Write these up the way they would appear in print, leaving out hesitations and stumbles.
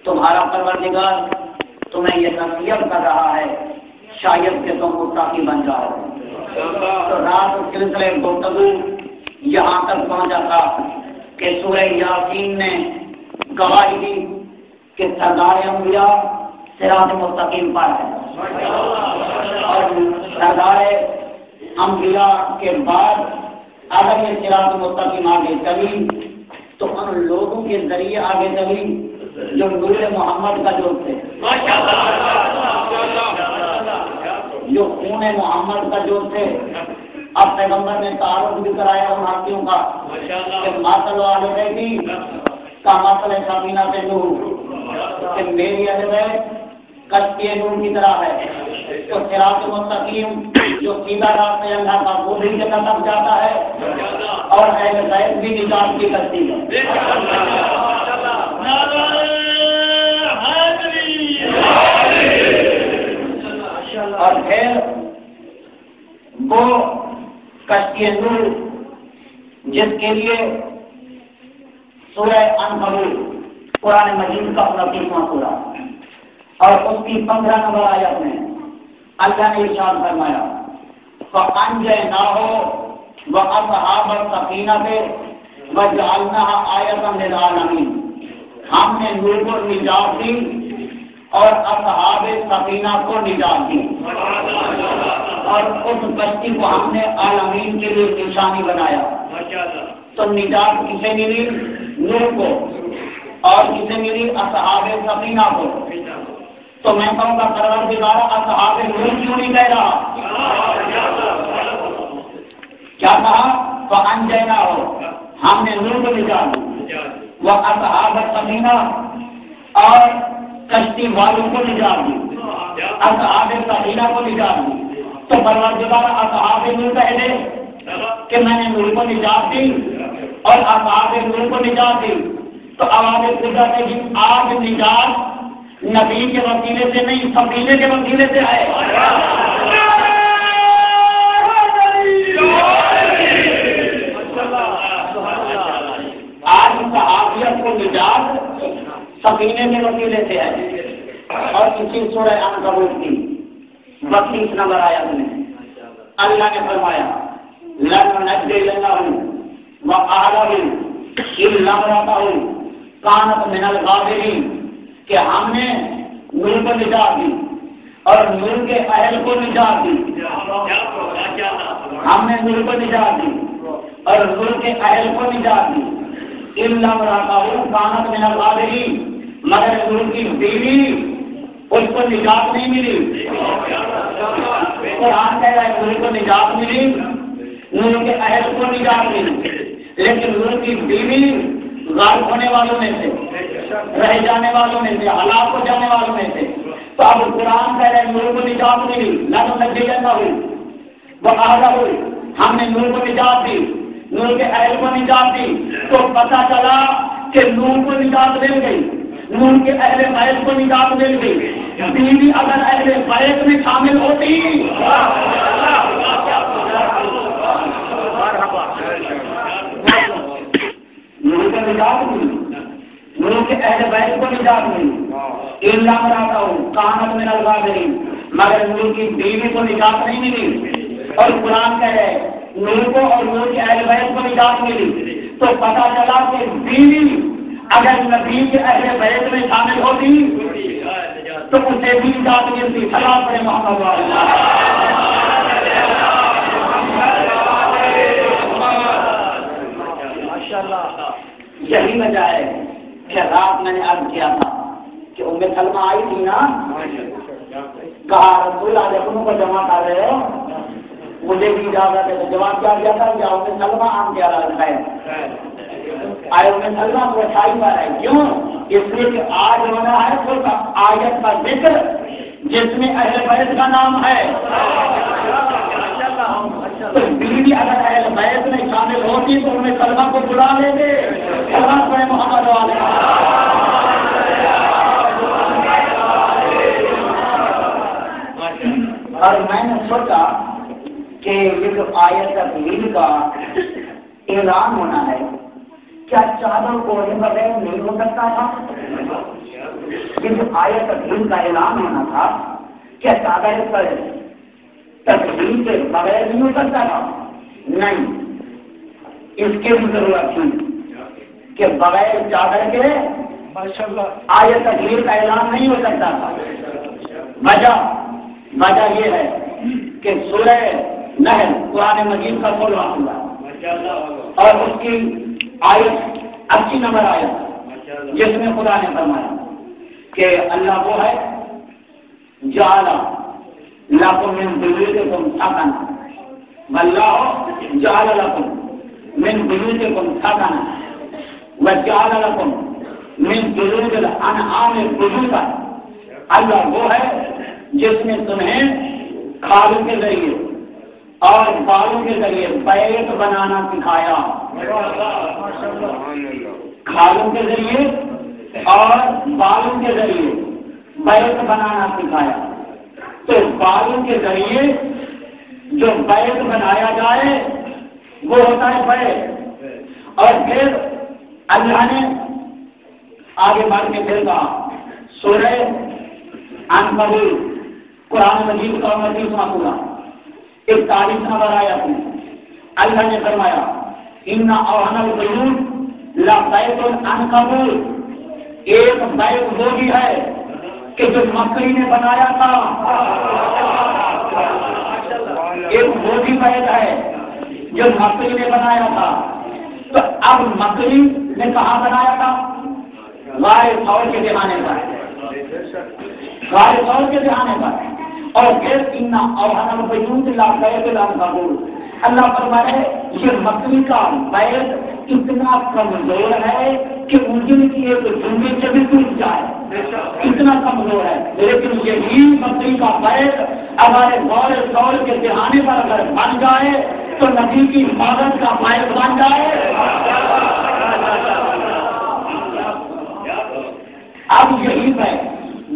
تمہارا پروردگار تمہیں یہ نصیحت کر رہا ہے شاید کہ تم متقی بن جاؤ. تو رات سلسلے گفتگو یہاں تک پہنچا تھا کہ سورہ یاسین نے گواہی دی کہ سردار انبیاء صراط مستقیم پر ہے اور سردار انبیاء کے بعد اگر یہ صراط مستقیم آگے چلی تو ان لوگوں کے ذریعے آگے چلی جو نور محمد کا جو تھے، جو خون محمد کا جو تھے. اب پیغمبر نے تعارف بھی کرایا ان ہاتھیوں کا کہ ماسل والے بیٹی کا ماسل سفینہ سے نور، کہ میری اہل کشتی نور کی طرح ہے. تو صراط مستقیم جو سیدھا راستہ اللہ کا وہ بھی جنت تک جاتا ہے اور اہل بیت بھی نجات کی کرتی ہے. اور پھر وہ کشتی نور جس کے لیے سورہ عنکبوت قرآن مجید کا 29واں سورہ اور اس کی 15 نمبر آیت میں اللہ نے ارشاد فرمایا فَأَنْجَيْنَاهُ وَأَصْحَابَ السَّفِينَةِ وَجَعَلْنَاهَا آیَةً لِلْعَالَمِينَ. ہم نے نوح کو نجات دی اور اصحاب سفینہ کو نجات دی اور اس کشتی کو ہم نے عالمین کے لیے نشانی بنایا. تو نجات کسے ملی؟ نوح کو. اور کسے ملی؟ اصحاب سفینہ کو. تو میں کہوں گا پروردگار اصحاب نوح کیوں نہیں کہہ رہا؟ کیا کہا؟ تو انجیناہ، ہم نے نوح کو نجات دی. وہ اصحاب سفینہ، اور کشتی والوں کو نجات دی. اصحاب سفینہ کو نجات دی. تو پروردگار اصحاب نوح کہہ دے کہ میں نے نوح کو نجات دی اور اصحاب نوح کو نجات دی. تو عوام قدرت ہے کہ آج نجات نبی کے وسیلے سے نہیں، سفینے کے وسیلے سے آئے. آج صحابیت کو نجات سفینے کے وسیلے سے ہے. اور اسی سورہ عنکبوت کی 32 نمبر آیت میں اللہ نے فرمایا لَنُنَجِّيَنَّهُمْ وَأَهْلَهُمْ إِلَّا امْرَأَتَهُ كَانَتْ مِنَ الْغَابِرِينَ کہ ہم نے نوح کو نجات دی اور نوح کے اہل کو نجات دی. ہم نے نوح کو نجات دی اور نوح کے اہل کو نجات دی. إِلَّا امْرَأَتَهُ كَانَتْ مِنَ الْغَابِرِينَ مگر نوح کی بیوی اس کو نجات نہیں ملی. قرآن کہہ رہا ہے نوح کو نجات ملی، نوح کے اہل کو نجات ملی، لیکن نوح کی بیوی غارق ہونے والوں میں سے، رہ جانے والوں میں سے، ہلاک ہو جانے والوں میں سے. تو اب قرآن کہہ رہے ہیں نوح کو نجات ملی، لَنُنَجِّيَنَّهُ وَأَهْلَهُ ہم نے نوح کو نجات دی، نوح کے اہل کو نجات دی. تو پتہ چلا کہ نوح کو نجات مل گئی، نوح کے اہل بیت کو نجات مل گئی. بیوی اگر اہل بیت میں شامل ہوتی نوح کو نجات ملی، نوح کے اہل بیت کو نجات ملی. إِلَّا امْرَأَتَهُ كَانَتْ مِنَ الْغَابِرِينَ مگر نوح کی بیوی کو نجات نہیں ملی. اور قرآن کہہ رہے نوح کو اور نوح کے اہل بیت کو نجات ملی. تو پتہ چلا کہ بیوی اگر نبی کے اہل بیت میں شامل ہوتی تو اسے بھی نجات ملتی. سلام پڑھے محمد ماشاءاللہ. یہی وجہ ہے کہ رات میں نے عرض کیا تھا کہ ام سلمہ آئی تھی نا، کہا رسول اللہ جب کو جمع کر رہے ہو مجھے بھی اجازت ہے. تو جواب کیا دیا تھا کہ ام سلمہ عام کیا رہا ہے آئے ام سلمہ کو اچھائی پر ہے. کیوں؟ اس لیے کہ آج ہونا ہے تو آیت کا ذکر جس میں اہل بیت کا نام ہے. تو بیوی اگر اہل بیت میں شامل ہوتی تو ام سلمہ کو بلا لیتے. سلام پڑھے محمد والے. اور میں نے سوچا کہ یہ جو آیت تقلیل کا اعلان ہونا ہے کیا چادر کو بغیر نہیں ہو سکتا تھا؟ یہ جو آیت تقلیل کا اعلان ہونا تھا کیا چادر پر تقلیل کے بغیر نہیں ہو سکتا تھا؟ نہیں، اس کی بھی ضرورت تھی کہ بغیر چادر کے آیت تقلیل کا اعلان نہیں ہو سکتا تھا. وجہ یہ ہے کہ سورہ نحل قرآن مجید کا 16واں سورہ اور اس کی آیت 80 نمبر آیت جس میں خدا نے فرمایا کہ اللہ وہ ہے جعل لکم من بیوتکم سکنا واللہ جعل لکم من بیوتکم سکنا وجعل لکم من جلود الانعام بیوتا. اللہ وہ ہے جس نے تمہیں کھالوں کے ذریعے اور بالوں کے ذریعے بیت بنانا سکھایا. کھالوں کے ذریعے اور بالوں کے ذریعے بیت بنانا سکھایا. تو بالوں کے ذریعے جو بیت بنایا جائے وہ ہوتا ہے بیت. اور پھر اللہ نے آگے بڑھ کے پھر کہا سورہ عنکبوت قرآن مجید کا 29واں سورہ 41 نمبر آیت میں اللہ نے فرمایا ان اوہن البیوت لبیت العنکبوت. ایک بیت وہ بھی ہے کہ جو مکڑی نے بنایا تھا. ایک وہ بھی بیت ہے جو مکڑی نے بنایا تھا. تو اب مکری نے کہاں بنایا تھا؟ غار ثور کے دہانے پر، غار ثور کے دہانے پر۔ اور پھر انا اوہن البیوت لا بیت العنکبوت، اللہ فرما رہے یہ مکری کا بیت اتنا کمزور ہے کہ انجن کی ایک جملے سے بھی ٹوٹ جائے، اتنا کمزور ہے، لیکن یہی مکری کا بیت ہمارے غار ثور کے دہانے پر اگر بن جائے تو نبی کی حفاظت کا بیت بن جائے۔ اب یہی بیت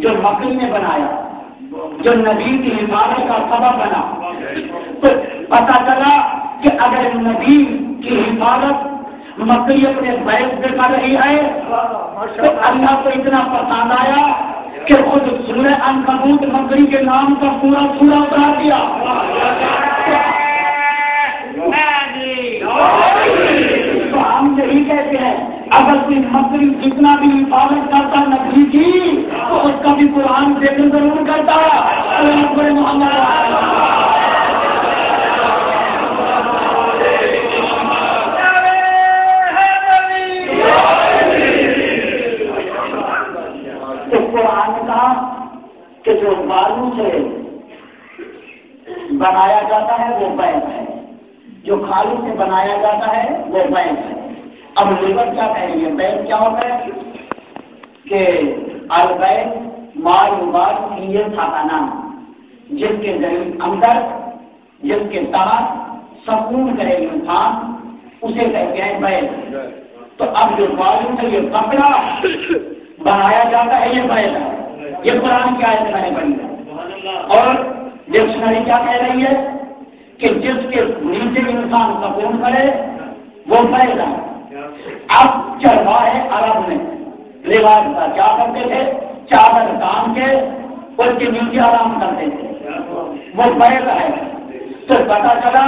جو مکری نے بنایا، جو نبی کی حفاظت کا سبب بنا، تو پتا چلا کہ اگر نبی کی حفاظت مکری اپنے بیت سے کر رہی ہے تو اللہ کو اتنا پسند آیا کہ خود سورہ عنکبوت مکری کے نام کا پورا سورہ اتار دیا۔ تو ہم یہی کہتے ہیں اگر کوئی مکری جتنا بھی حفاظت کرتا نبی کی تو اس کا بھی قرآن ذکر ضرور کرتا۔ تو قرآن نے کہا کہ جو بالوں سے بنایا جاتا ہے وہ بیت ہے، جو کھالوں سے بنایا جاتا ہے وہ بیت ہے۔ اب لیبر کیا کہہ رہی ہے؟ بیت کیا ہوتا ہے کہ البیت ما یبات فیہ سکنا، جس کے ذریعے اندر جس کے تحت سکون کرے انسان اسے کہتے ہیں بیت۔ تو اب جو بالوں سے یہ کپڑا بنایا جاتا ہے یہ بیت ہے، یہ قرآن کی آیت میں نے پڑھی ہے۔ اور ڈکشنری کیا کہہ رہی ہے کہ جس کے نیچے انسان سکون کرے وہ بیت ہے۔ اب چرواہے عرب میں رواج تھا، کیا کرتے تھے؟ چادر تان کے اس کے نیچے آرام کرتے تھے، وہ بیت ہے۔ تو پتا چلا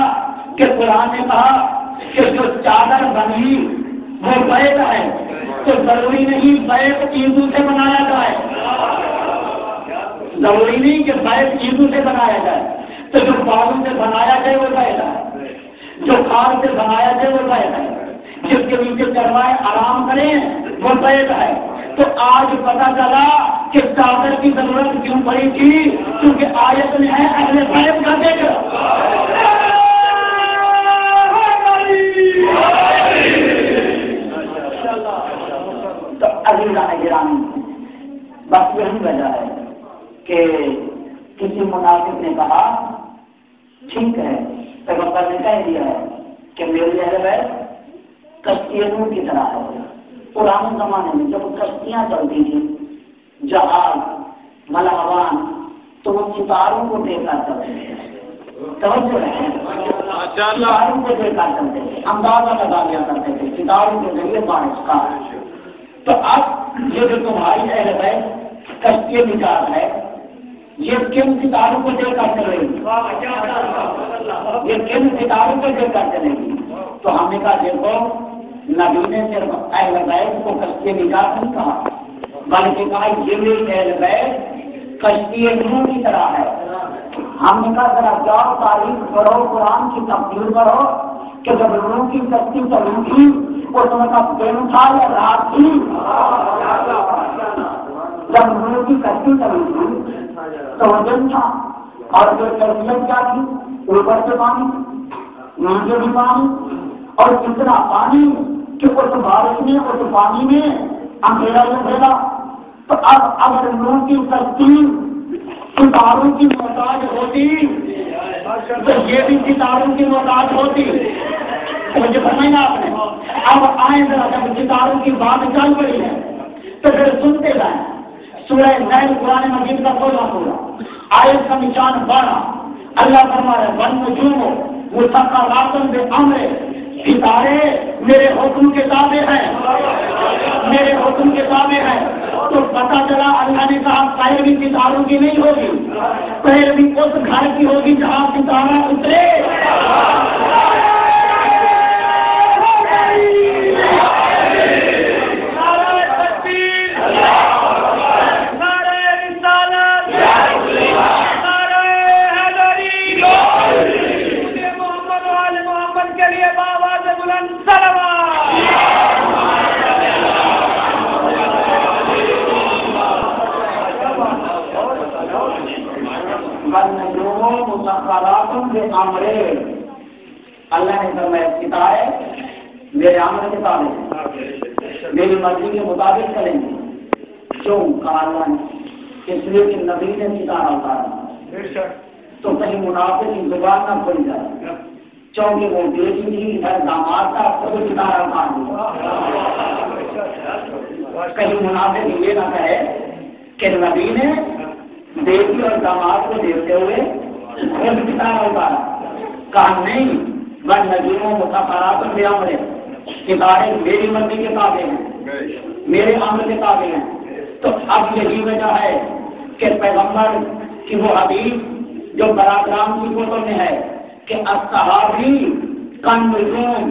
کہ قرآن نے کہا کہ جو چادر بنی وہ بیت ہے، تو ضروری نہیں بیت اینٹوں سے بنایا جائے، ضروری نہیں کہ بیت اینٹوں سے بنایا جائے۔ تو جو بالوں سے بنایا جائے وہ بیت ہے، جو کھال سے بنایا جائے وہ بیت ہے، جس کے نیچے چرواہے آرام کریں وہ بیت ہے۔ تو آج پتا چلا کہ چادر کی ضرورت کیوں پڑی تھی، کیونکہ آیت میں ہے اہل بیت کا ذکر۔ تو عزیزان گرامی، بس یہی وجہ ہے کہ کسی منافق نے کہا ٹھیک ہے، پیغمبر نے کہہ دیا ہے کہ میری اہل بیت کشتیوں کی طرح ہے۔ پرانے زمانے میں جب کشتیاں چلتی تھیں، جہاز ملاحوان، تو وہ ستاروں کو دیکھ کر چلتے تھے، توجہ ہے، ستاروں کو دیکھ کر چلتے تھے، اندازہ لگا لیا کرتے تھے ستاروں کے ذریعے بارش کا۔ تو اب یہ جو تمہاری اہل بیت کشتی نجات ہے، یہ کن ستاروں کو دیکھ کر چلے گی؟ یہ کن ستاروں کو دیکھ کر چلے گی؟ تو ہم نے کہا دیکھو، نبی نے صرف اہل بیت کو کشتی نجات نہیں کہا، بلکہ کہا یہ میری اہل بیت کشتی نوح کی طرح ہے۔ ہم نے کہا ذرا جاؤ تاریخ پڑھو، قرآن کی تفسیر پڑھو کہ جب نوح کی کشتی چلی تھی اس میں کا دن تھا یا رات تھی؟ جب نوح کی کشتی چلی تھی تو وہ دن تھا، اور جو کیفیت کیا تھی؟ اوپر سے پانی، نیچے بھی پانی، اور اتنا پانی کہ اس بارش میں اس پانی میں اندھیرا ہو گیا۔ تو اب اگر نوح کی کشتی ستاروں کی محتاج ہوتی تو یہ بھی ستاروں کی محتاج ہوتی، مجھے سمجھنا آپ نے۔ اب آئیں ذرا، جب ستاروں کی بات چل رہی ہے تو پھر سنتے جائیں۔ سورہ نحل قرآن مجید کا 16 سورہ، آیت کا نشان 12، اللہ فرما رہے والنجوم مسخرات بامرہ، ستارے میرے حکم کے تابع ہیں، میرے حکم کے تابع ہیں۔ تو پتا چلا اللہ نے کہا پیروی ستاروں کی نہیں ہوگی، پیروی اس گھر کی ہوگی جہاں ستارہ اترے۔ کے لیے بابا سے بلند سلام۔ کے امرے اللہ نے فرمایا ستارے میرے امر کے تابع میری مرضی کے مطابق چلیں گے. کیوں کہا اللہ نے؟ اس لیے کہ نبی نے ستارہ اتارا تو کہیں منافق کی زبان نہ کھل جائے، کیونکہ وہ بیٹی تھی داماد کا خود ستارہ اتار دیا. کہیں منافق یہ نہ کہے کہ نبی نے بیٹی اور داماد کو دیکھتے ہوئے خود ستارہ اتارا. کہا نہیں، وہ نبیوں متفرات میں امرے ستارے میری مرضی کے تابع ہیں، میرے امر کے تابع ہیں. تو اب یہی وجہ ہے کہ پیغمبر کی وہ حدیث جو براکرام کی کتب میں ہے کہ الصحابی کنزون،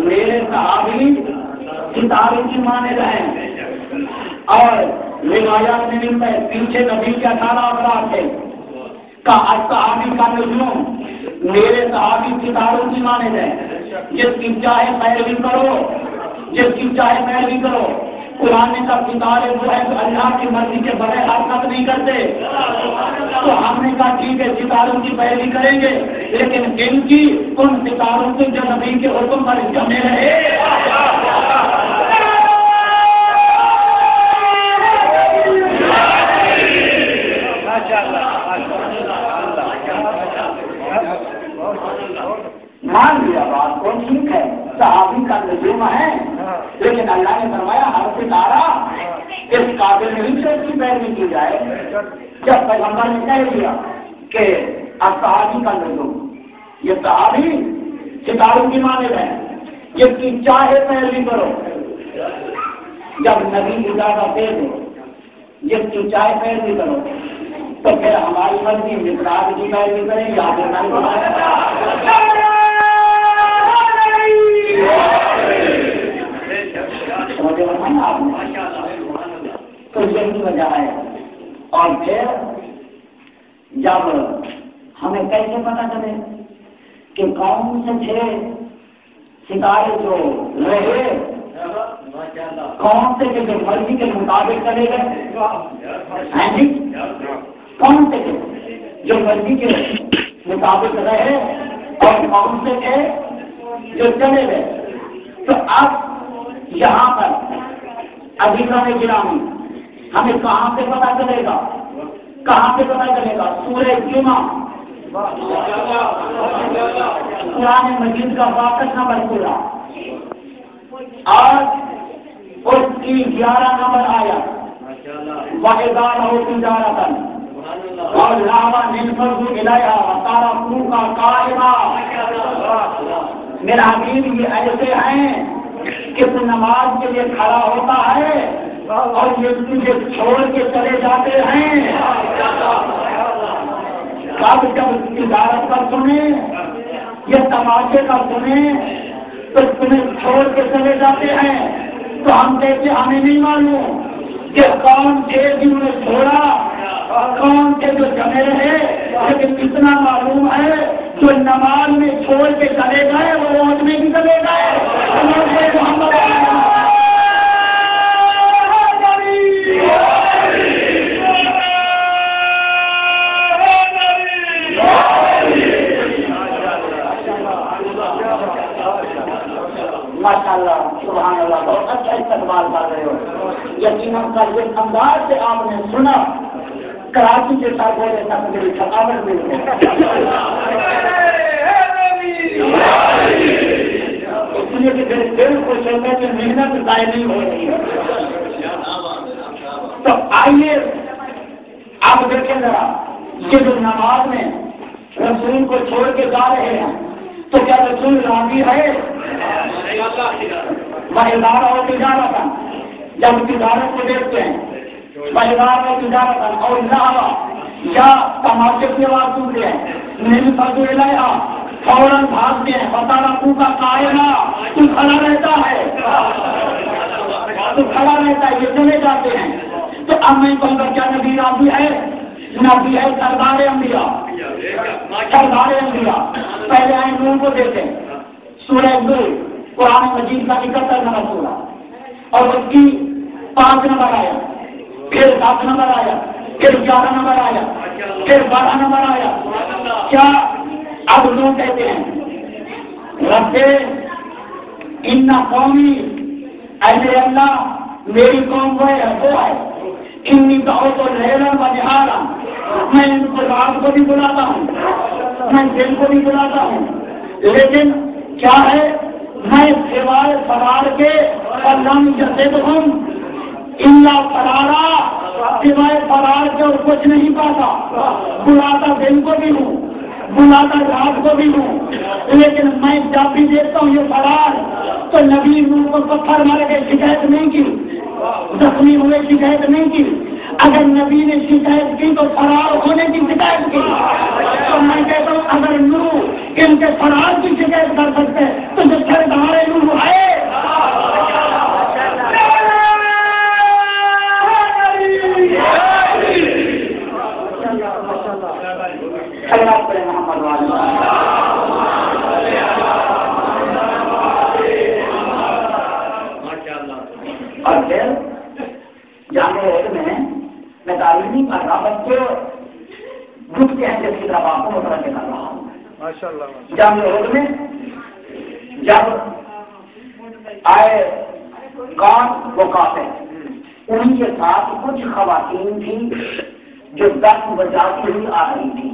میرے صحابی ستاروں کی مانند ہیں. اور روایات میں ملتا ہے پیچھے نبی کے 18 افراد تھے کا الصحابی کنزون، میرے صحابی ستاروں کی مانند ہیں. جس کی چاہے پیروی کرو، جس کی چاہے پیروی کرو. قرآن کا ستارے وہ ہے تو اللہ کی مرضی کے بغیر حرکت نہیں کرتے. تو ہم نے کہا ٹھیک ہے ستاروں کی پیروی کریں گے، لیکن ان کی ان ستاروں کے جو نبی کے حکم پر جمے رہے. مان لیا بات کو ٹھیک ہے، صحابی کا تجربہ ہے، لیکن اللہ نے فرمایا ہر ستارہ اس قابل نہیں سے اس کی پیروی کی جائے. جب پیغمبر نے کہہ دیا کہ اب صحابی کا تجربہ، یہ صحابی ستاروں کی مانند ہے، جس کی چاہے پیروی کرو. جب نبی اجازت دے دو جس کی چاہے پیروی کرو، تو پھر ہماری مرضی مقدار کی پیروی کریں یا تو یہی وجہ ہے. اور پھر جب ہمیں کیسے پتا چلے کہ کون سے 6 ستارے جو رہے کون سے کہ جو مرضی کے مطابق چلے گئے، کون سے جو مرضی کے مطابق رہے اور کون سے تھے جو چلے گئے. تو اب یہاں پر عزیزان گرامی ہمیں کہاں سے پتا چلے گا؟ کہاں سے پتا چلے گا؟ سورہ جمعہ قرآن مجید کا 62 نمبر سورہ اور اس کی 11 نمبر آیت وَإِذَا لَهُ تِجَارَةً اور لاوا نِنفَرْضُ إِلَيْهَا وَتَرَكُوكَ قَائِمًا. میرا حبیب یہ ایسے ہیں کہ تو نماز کے لیے کھڑا ہوتا ہے اور یہ تجھے چھوڑ کے چلے جاتے ہیں. کب جب تجارت کا سنیں یہ تماشے کا سنیں تو تمہیں چھوڑ کے چلے جاتے ہیں. تو ہم کہتے ہمیں نہیں معلوم کہ کون تھے جنہوں نے چھوڑا، کون تھے جو جمے رہے، لیکن اتنا معلوم ہے جو نماز میں چھوڑ کے چلے گئے وہ روز میں بھی چلے گئے. ماشاء اللہ سبحان اللہ، بہت اچھا استقبال کر رہے ہو. یقیناً کا یہ انداز سے آپ نے سنا کراچی کے ساتھ بولے تک میری تھکاوٹ مل گئی. اس لیے کہ میرے دل کو چلنے کی محنت ضائع نہیں ہو رہی ہے. تو آئیے آپ دیکھیں ذرا یہ جو نماز میں رسول کو چھوڑ کے جا رہے ہیں تو کیا رسول راضی ہے؟ مہیدار اور تجارت جب تجارت کو دیکھتے ہیں مہیدار اور تجارت اور لاوا یا تماشے کی آواز سنتے ہیں نہیں فضول لیا فوراً بھاگتے ہیں. بتانا تو کا کائنا تو کھڑا رہتا ہے، تو کھڑا رہتا ہے، یہ چلے جاتے ہیں. تو اب میں کہوں گا کیا نبی راضی ہے؟ نبی ہے سردار انبیاء، سردار انبیاء. پہلے آئے نور کو دیکھیں سورہ نور قرآن مجید کا 71 نمبر سورہ اور اس کی 5 نمبر آیا، پھر 7 نمبر آیا پھر 11 نمبر آیا، پھر 12 نمبر آیا. کیا اب لوگ کہتے ہیں رب ان قومی، اے اللہ میری قوم وہ ہے انی دعوت لیلا و نہارا، میں ان کو رات کو بھی بلاتا ہوں، میں دن کو بھی بلاتا ہوں، لیکن کیا ہے میں سوائے فرار کے لم یزدہم الا فرارا، سوائے فرار کے اور کچھ نہیں پاتا. بلاتا دن کو بھی ہوں، بلاتا رات کو بھی ہوں، لیکن میں جب بھی دیکھتا ہوں یہ فرار، تو نبی نور کو پتھر مار کے شکایت نہیں کی، زخمی ہوئے شکایت نہیں کی. اگر نبی نے شکایت کی تو فرار ہونے کی شکایت کی. تو میں کہتا ہوں اگر نور ان کے فرار کی شکایت کر سکتے تو جو سردار نور ہے اور پھر جانے میں تعلیم نہیں کر رہا، بچے گھٹتے ہیں جس کی طرف آپ کو متوجہ کر رہا ہوں. جامع میں جب آئے کون وہ کافر، ان کے ساتھ کچھ خواتین تھیں جو 10 بجاتی ہوئی آ رہی تھی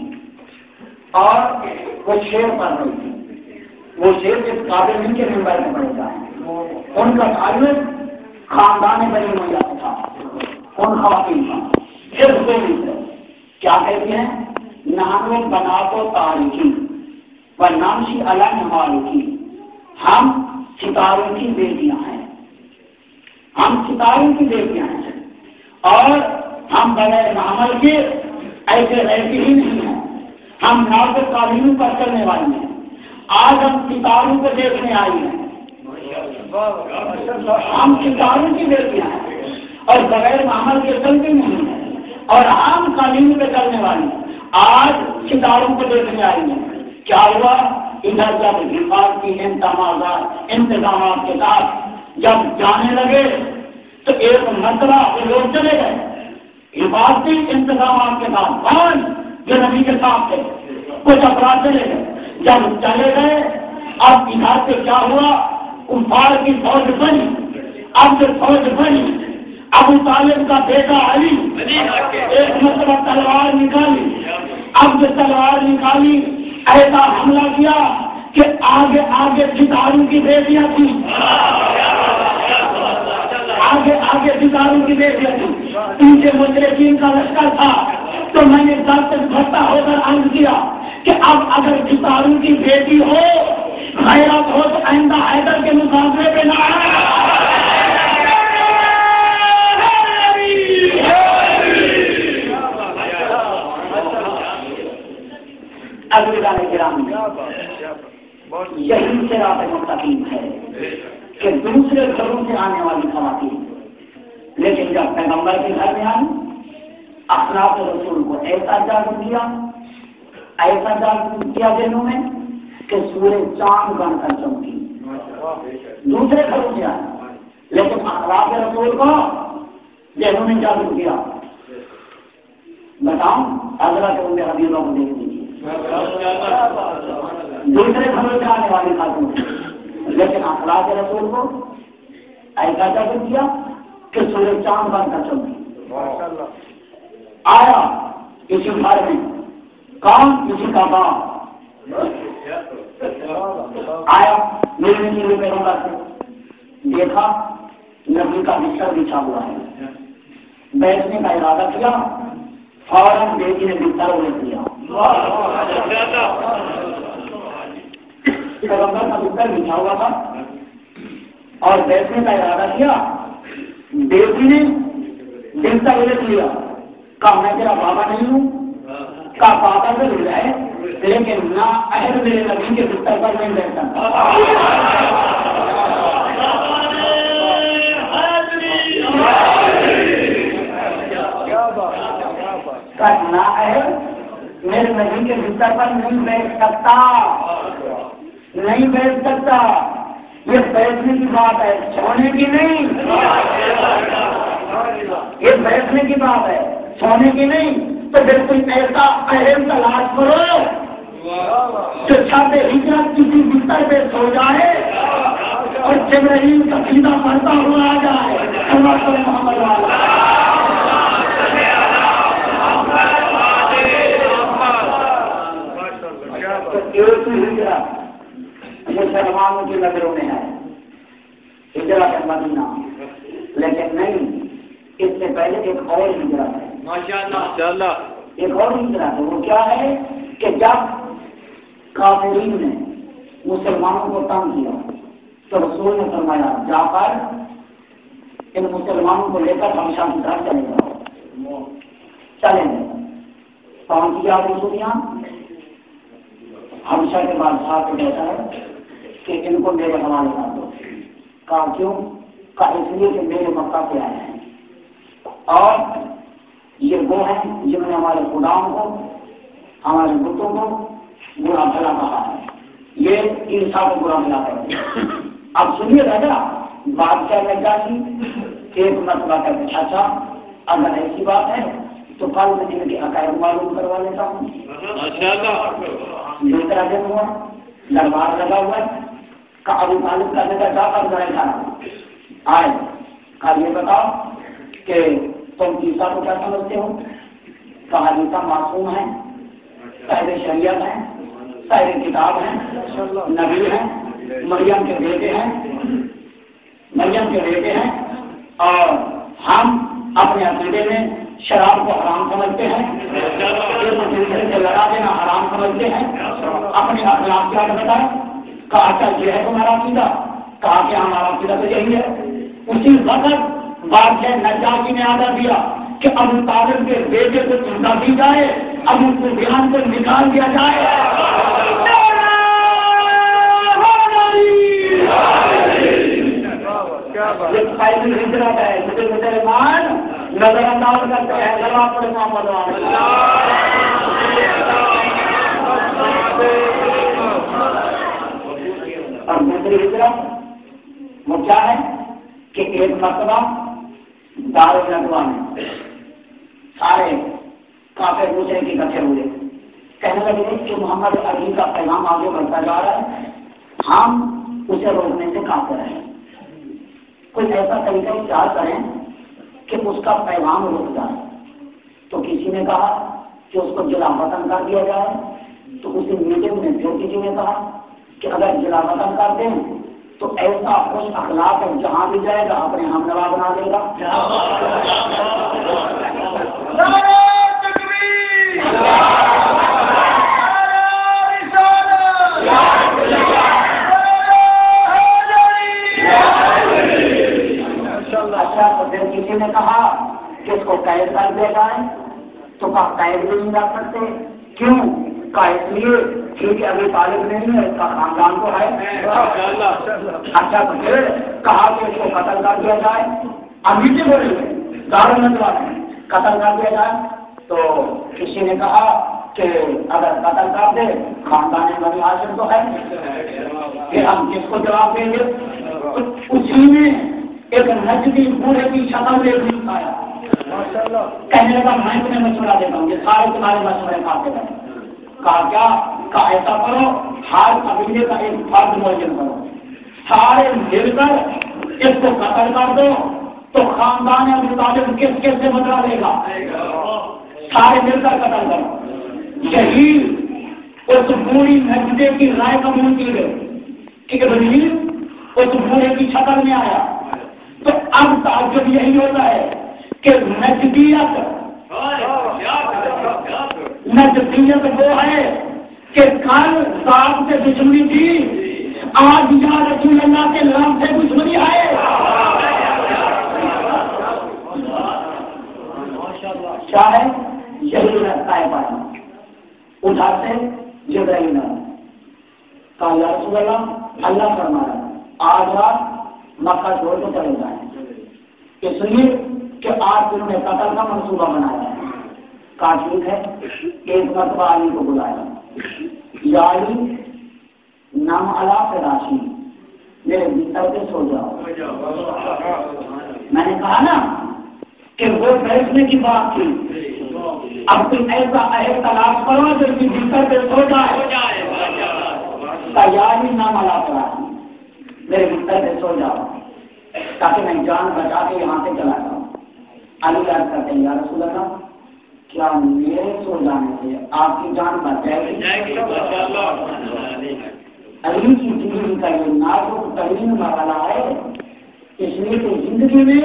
اور وہ شیر پڑھ رہی تھی. وہ شیر جس قابل نہیں کے ممبر میں پڑے جائیں، ان کا تعلق خاندان بنی ہوئی تھا ان خواتین کا. پھر کیا کہتے ہیں نام بنا تو تاریخی و نامشی علم مالکی، ہم ستاروں کی بیٹیاں ہیں، ہم ستاروں کی بیٹیاں ہیں اور ہم بغیر معمل کے ایسے رہتے ہی نہیں ہیں. ہم نازک قانون پر چلنے والی ہیں. آج ہم ستاروں کو دیکھنے آئی ہیں، ہم ستاروں کی بیٹیاں ہیں اور بغیر معمل کے چلتے نہیں ہیں اور عام قانون پہ چلنے والی آج ستاروں کو دیکھنے آئی ہیں. کیا ہوا؟ ادھر جب حفاظتی انتظامات کے ساتھ جب جانے لگے تو ایک مرتبہ لوگ چلے گئے حفاظتی انتظامات کے ساتھ. کون؟ جو نبی کے ساتھ تھے. کچھ افراد چلے گئے. جب چلے گئے اب ادھر سے کیا ہوا؟ کفار کی فوج بنی. اب جو فوج بنی ابو طالب کا بیٹا علی ایک مرتبہ تلوار نکالی. اب جو تلوار نکالی ایسا حملہ کیا کہ آگے آگے ستاروں کی بیٹیاں تھیں، آگے آگے ستاروں کی بیٹیاں تھیں، پیچھے مشرکین کا لشکر تھا. تو میں نے سب سے بھٹا ہو کر عرض کیا کہ اب اگر ستاروں کی بیٹی ہو غیرت ہو تو آئندہ حیدر کے مقابلے پہ نہ آئے. اگلے گانے گرام یہی صراط مستقیم ہے کہ دوسرے گھروں سے آنے والی خواتین، لیکن جب پیغمبر کے گھر میں آئی اخلاق رسول کو ایسا جاگرک کیا، ایسا جاگرک کیا دنوں میں کہ سورج چاند بن کر چمکی. دوسرے گھروں سے آئے لیکن اخلاق رسول کو دنوں میں جاگرک کیا. بتاؤ حضرت ام حبیبہ کو دیکھ لیجیے، دوسرے گھروں سے آنے والی خاتون لیکن اخلاق رسول کو ایسا جاگرک کیا کہ سورج چاند بن کر چمکی. آیا کسی گھر میں کون؟ کسی کا باپ آیا ملنے کے لیے پیغمبر سے، دیکھا نبی کا بستر بچھا ہوا ہے، بیٹھنے کا ارادہ کیا، فوراً بیٹی نے بستر الٹ دیا. پیغمبر کا بستر بچھا ہوا تھا اور بیٹھنے کا ارادہ کیا، بیٹی نے بستر الٹ لیا. کہا میں تیرا بابا نہیں ہوں؟ کہا بابا ضرور ہے لیکن نہ اہل میرے نبی کے بستر پر نہیں بیٹھتا. نہ اہل میرے نبی کے بستر پر نہیں بیٹھ سکتا، نہیں بیٹھ سکتا. یہ بیٹھنے کی بات ہے، سونے کی نہیں. یہ بیٹھنے کی بات ہے. سونے کی نہیں تو بالکل ایسا اہم تلاش کرو جو چھت ہجرت کسی بستر پہ سو جائے اور جبرائیل کا سیدھا پڑھتا ہوا آ جائے محمد ایک ہی ہجرت مسلمانوں کی نظروں میں ہے ہجرت مدینہ، لیکن نہیں، اس سے پہلے ایک اور ہجرت ہے، ماشاءاللہ ایک اور ہجرت ہے۔ وہ کیا ہے کہ جب کافرین نے مسلمانوں کو تنگ کیا تو رسول نے فرمایا جا کر ان مسلمانوں کو لے کر ہمیشہ کی طرف چلے جاؤ، چلیں گے۔ کون کیا ابو سفیان؟ ہمیشہ کے بادشاہ کو کہتا ہے کہ ان کو میرے حوالے کر دو۔ کہا کیوں؟ کہا اس لیے کہ میرے مکہ سے آئے ہیں اور یہ وہ ہیں جنہوں نے ہمارے خداؤں کو، ہمارے بتوں کو برا بھلا کہا ہے، یہ عیسیٰ کو برا بھلا کرتے ہیں۔ اب سنیے راجا بات کیا میں کیا کی، ایک مرتبہ کہتے اچھا اگر ایسی بات ہے تو کل میں ان کے عقائد معلوم کروا لیتا ہوں۔ دوسرا دن ہوا، دربار لگا ہوا ہے، کہ ابو طالب کا نظر جا کر ذرا کھانا آئے، کہا یہ بتاؤ کہ تم عیسیٰ کو کیا سمجھتے ہو؟ کہا عیسیٰ معصوم ہے، صاحب شریعت ہے، صاحب کتاب ہے، نبی ہے، مریم کے بیٹے ہیں اور ہم اپنے عقیدے میں شراب کو حرام سمجھتے ہیں، دوسرے سے لڑا دینا حرام سمجھتے ہیں، اپنے اخلاق کیا بتائیں؟ کہا کیا یہ ہے تمہارا عقیدہ؟ کہا کہ ہمارا عقیدہ تو یہی ہے۔ اسی وقت بادشاہ نجاشی نے آڈر دیا کہ ابو طالب کے بیٹے کو چنتا دی جائے، ابو سفیان کو نکال دیا جائے۔ یہ پہلی ہجرت ہے، مجھے مسلمان نظر انداز کرتے ہیں، جواب پڑے محمد اور دوسری ہجرت وہ کیا ہے کہ ایک مرتبہ دار الندوہ میں سارے کافر دوسرے کی اکٹھے ہوئے، کہنے لگے کہ محمد علی کا پیغام آگے بڑھتا جا رہا ہے، ہم اسے روکنے سے قاصر ہیں، کوئی ایسا طریقہ اختیار کریں کہ اس کا پیغام رک جائے۔ تو کسی نے کہا کہ اس کو جلا وطن کر دیا جائے، تو اسی میٹنگ میں پھر کسی نے کہا کہ اگر جلا وطن کر دیں تو ایسا خوش اخلاق ہے جہاں بھی جائے گا اپنے ہم نوا بنا دے گا۔ اچھا تو پھر کسی نے کہا کہ اس کو قید کر دیا جائے، تو کہا قید بھی نہیں رکھ سکتے، کیوں؟ کہا اس لیے کیونکہ ابھی طالب نہیں ہے، اس کا خاندان تو ہے۔ اچھا تو پھر کہا کہ اس کو قتل کر دیا جائے، ابھی سے بولے دارالندوہ میں قتل کر دیا جائے، تو کسی نے کہا کہ اگر قتل کر دے خاندان بنی ہاشم تو ہے، پھر ہم کس کو جواب دیں گے؟ اسی میں ایک نجدی بوڑھے کی شکل دیکھ آیا، کہنے لگا میں تمہیں مشورہ دیتا ہوں، یہ سارے تمہارے مشورے کھاتے رہے۔ کہا کیا؟ کہا ایسا کرو ہر قبیلے کا ایک فرد معین کرو، سارے مل کر اس کو قتل کر دو، تو خاندان ابو طالب کس سے بدلا لے گا؟ سارے مل کر قتل کرو۔ یہی اس بوڑھی نجدے کی رائے قبول کی گئی کہ ابلیس اس بوڑھے کی شکل میں آیا۔ تو اب تعجب یہی ہوتا ہے کہ نجدیت وہ ہے کہ کل صاحب سے دشمنی تھی، آج یا رسول اللہ کے نام سے دشمنی ہے۔ کیا ہے؟ یہی رستہ ہے پایا۔ ادھر سے جبرائیل کہا یا رسول اللہ، اللہ فرمایا آج رات مکہ چھوڑ کے چلے جائیں، اس لیے کہ آج انہوں نے قتل کا منصوبہ بنایا ہے۔ کہا ٹھیک ہے، ایک مرتبہ علی کو بلایا، یا علی نام اللہ سے راشی، میرے بستر پہ سو جاؤ۔ میں نے کہا نا کہ وہ بیٹھنے کی بات تھی. اب تم ایسا عہد تلاش کرو جو کہ بستر پہ سو جائے. تیاری نہ ملا پڑا میرے بستر پہ سو جاؤ تاکہ میں جان بچا کے یہاں سے چلا جاؤں. علی عرض کرتے ہیں یا رسول اللہ کیا میرے سو جانے سے آپ کی جان بچ جائے گی؟ علی کی زندگی کا یہ نازک ترین مرحلہ ہے. اس لیے کہ زندگی میں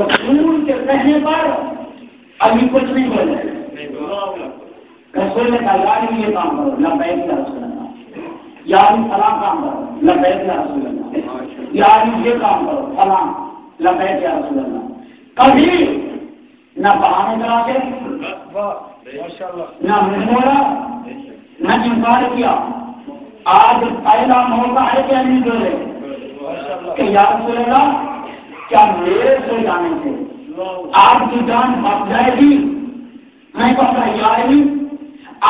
رسول کے کہنے پر علی کچھ نہیں بولے. رسول نے کہا یار یہ کام کرو لبیک یا رسول اللہ, یار فلاں کام کرو لبیک یا رسول اللہ, یار یہ کام کرو فلاں لبیک یا رسول اللہ. کبھی نہ بہانے کراتے, نہ منہ موڑا, نہ انکار کیا. آج پہلا موقع ہے کہ نہیں بولے کہ یا رسول اللہ کیا میرے سو جانے سے آپ کی جان بچ جائے گی؟ میں کہتا یا علی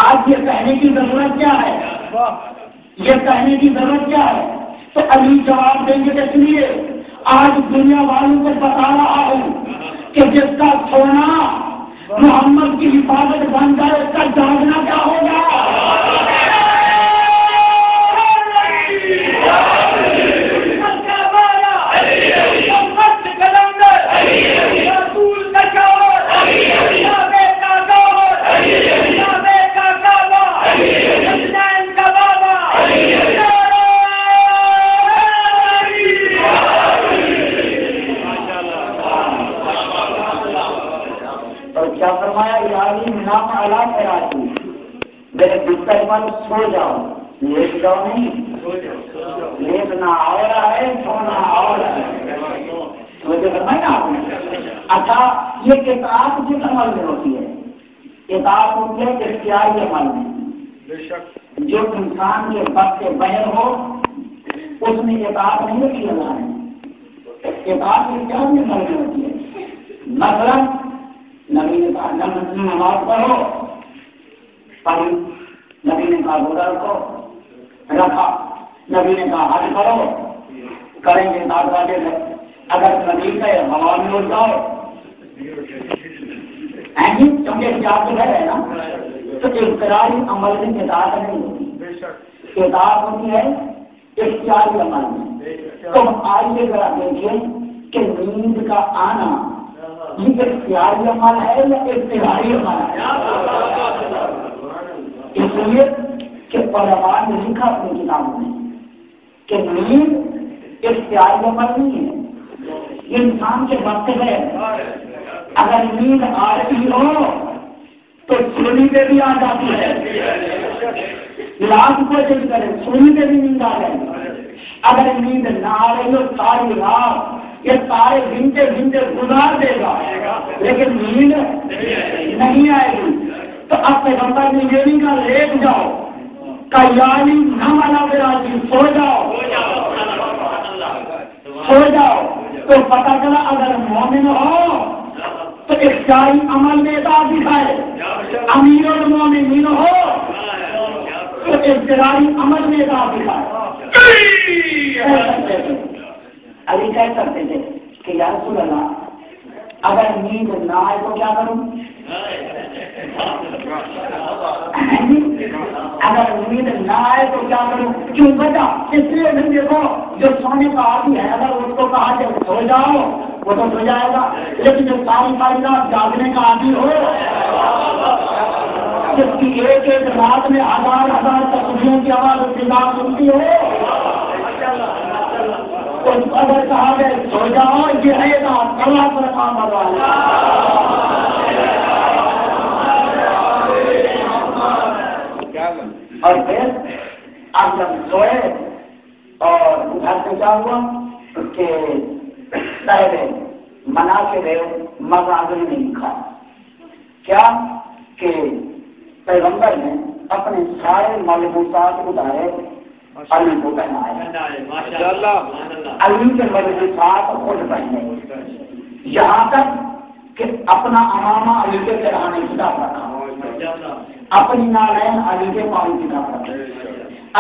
آج یہ کہنے کی ضرورت کیا ہے, یہ کہنے کی ضرورت کیا ہے؟ تو علی جواب دیں گے اس لیے آج دنیا والوں کو بتا رہا ہوں کہ جس کا سونا محمد کی حفاظت بن جائے اس کا جاگنا کیا ہوگا. کیا فرمایا یاری نام اعلیٰ کراتی میرے بستر پر سو جاؤ, لیٹ جاؤ نہیں, لیٹنا اور ہے سونا اور ہے. مجھے فرمایا آپ نے. اچھا یہ کتاب کس عمل میں ہوتی ہے؟ کتاب ہوتی ہے اختیاری عمل میں. جو انسان کے وقت سے بہر ہو اس میں کتاب نہیں ہوتی اللہ نے. کتاب اختیار میں عمل میں ہوتی ہے. مثلاً نبی نے کہا نماز پڑھو, پڑھی. نبی نے کہا روزہ رکھو, رکھا. نبی نے کہا حج کرو, کریں گے 7 بجے سے. اگر نبی کا ہوا میں اڑ جاؤ کیونکہ احتیاط تو ہے نا, تو اختیاری عمل میں کتاب نہیں ہوتی. کتاب ہوتی ہے اختیاری عمل میں. تو آئیے ذرا دیکھیں کہ نیند کا آنا یہ اختیاری عمل ہے یا اختیاری عمل ہے؟ اس لیے کہ علماء نے لکھا اپنی کتابوں میں کہ نیند اختیاری عمل نہیں ہے, یہ انسان کے وقت ہے. اگر نیند آ رہی ہو تو سونے پہ بھی آ جاتی ہے. لاکھ کوشش کرے سونے پہ بھی نیند آ جائے. اگر نیند نہ آ رہی ہو ساری رات یہ سارے گھنٹے گھنٹے گزار دے گا لیکن نیند نہیں آئے گی. تو اب پیغمبر نے یہ نہیں کہا لیٹ جاؤ, کیالی نہ منا میرا جی سو جاؤ, سو جاؤ. تو پتہ چلا اگر مومن ہو تو اختیاری عمل میں اطاعت دکھائے, امیر المومنین ہو تو اختیاری عمل میں اطاعت دکھائے. علی کہہ سکتے تھے کہ یا رسول اللہ اگر نیند نہ آئے تو کیا کروں؟ اگر نیند نہ آئے تو کیا کروں؟ کیوں بتا؟ اس لیے بھی دیکھو جو سونے کا عادی ہے اگر اس کو کہا کہ سو جاؤ وہ تو سو جائے گا, لیکن جو ساری رات جاگنے کا عادی ہو جس کی ایک ایک رات میں ہزار تصویروں کی آواز انتظام سنتی ہو تو اگر کہا گیا سو جاؤ یہ ہے گا اللہ پر کام والا. اور پھر اب جب سوئے اور گھر سے کیا ہوا کہ پہلے منا کے رہے مذاہب نے لکھا کیا کہ پیغمبر نے اپنے سارے ملبوسات اتارے علی کو پہنائے, علی کے ملبوسات خود پہنے, یہاں تک کہ اپنا امامہ علی کے پیرانے کی طرف رکھا, اپنی نالین علی کے پاؤں کی طرف رکھا,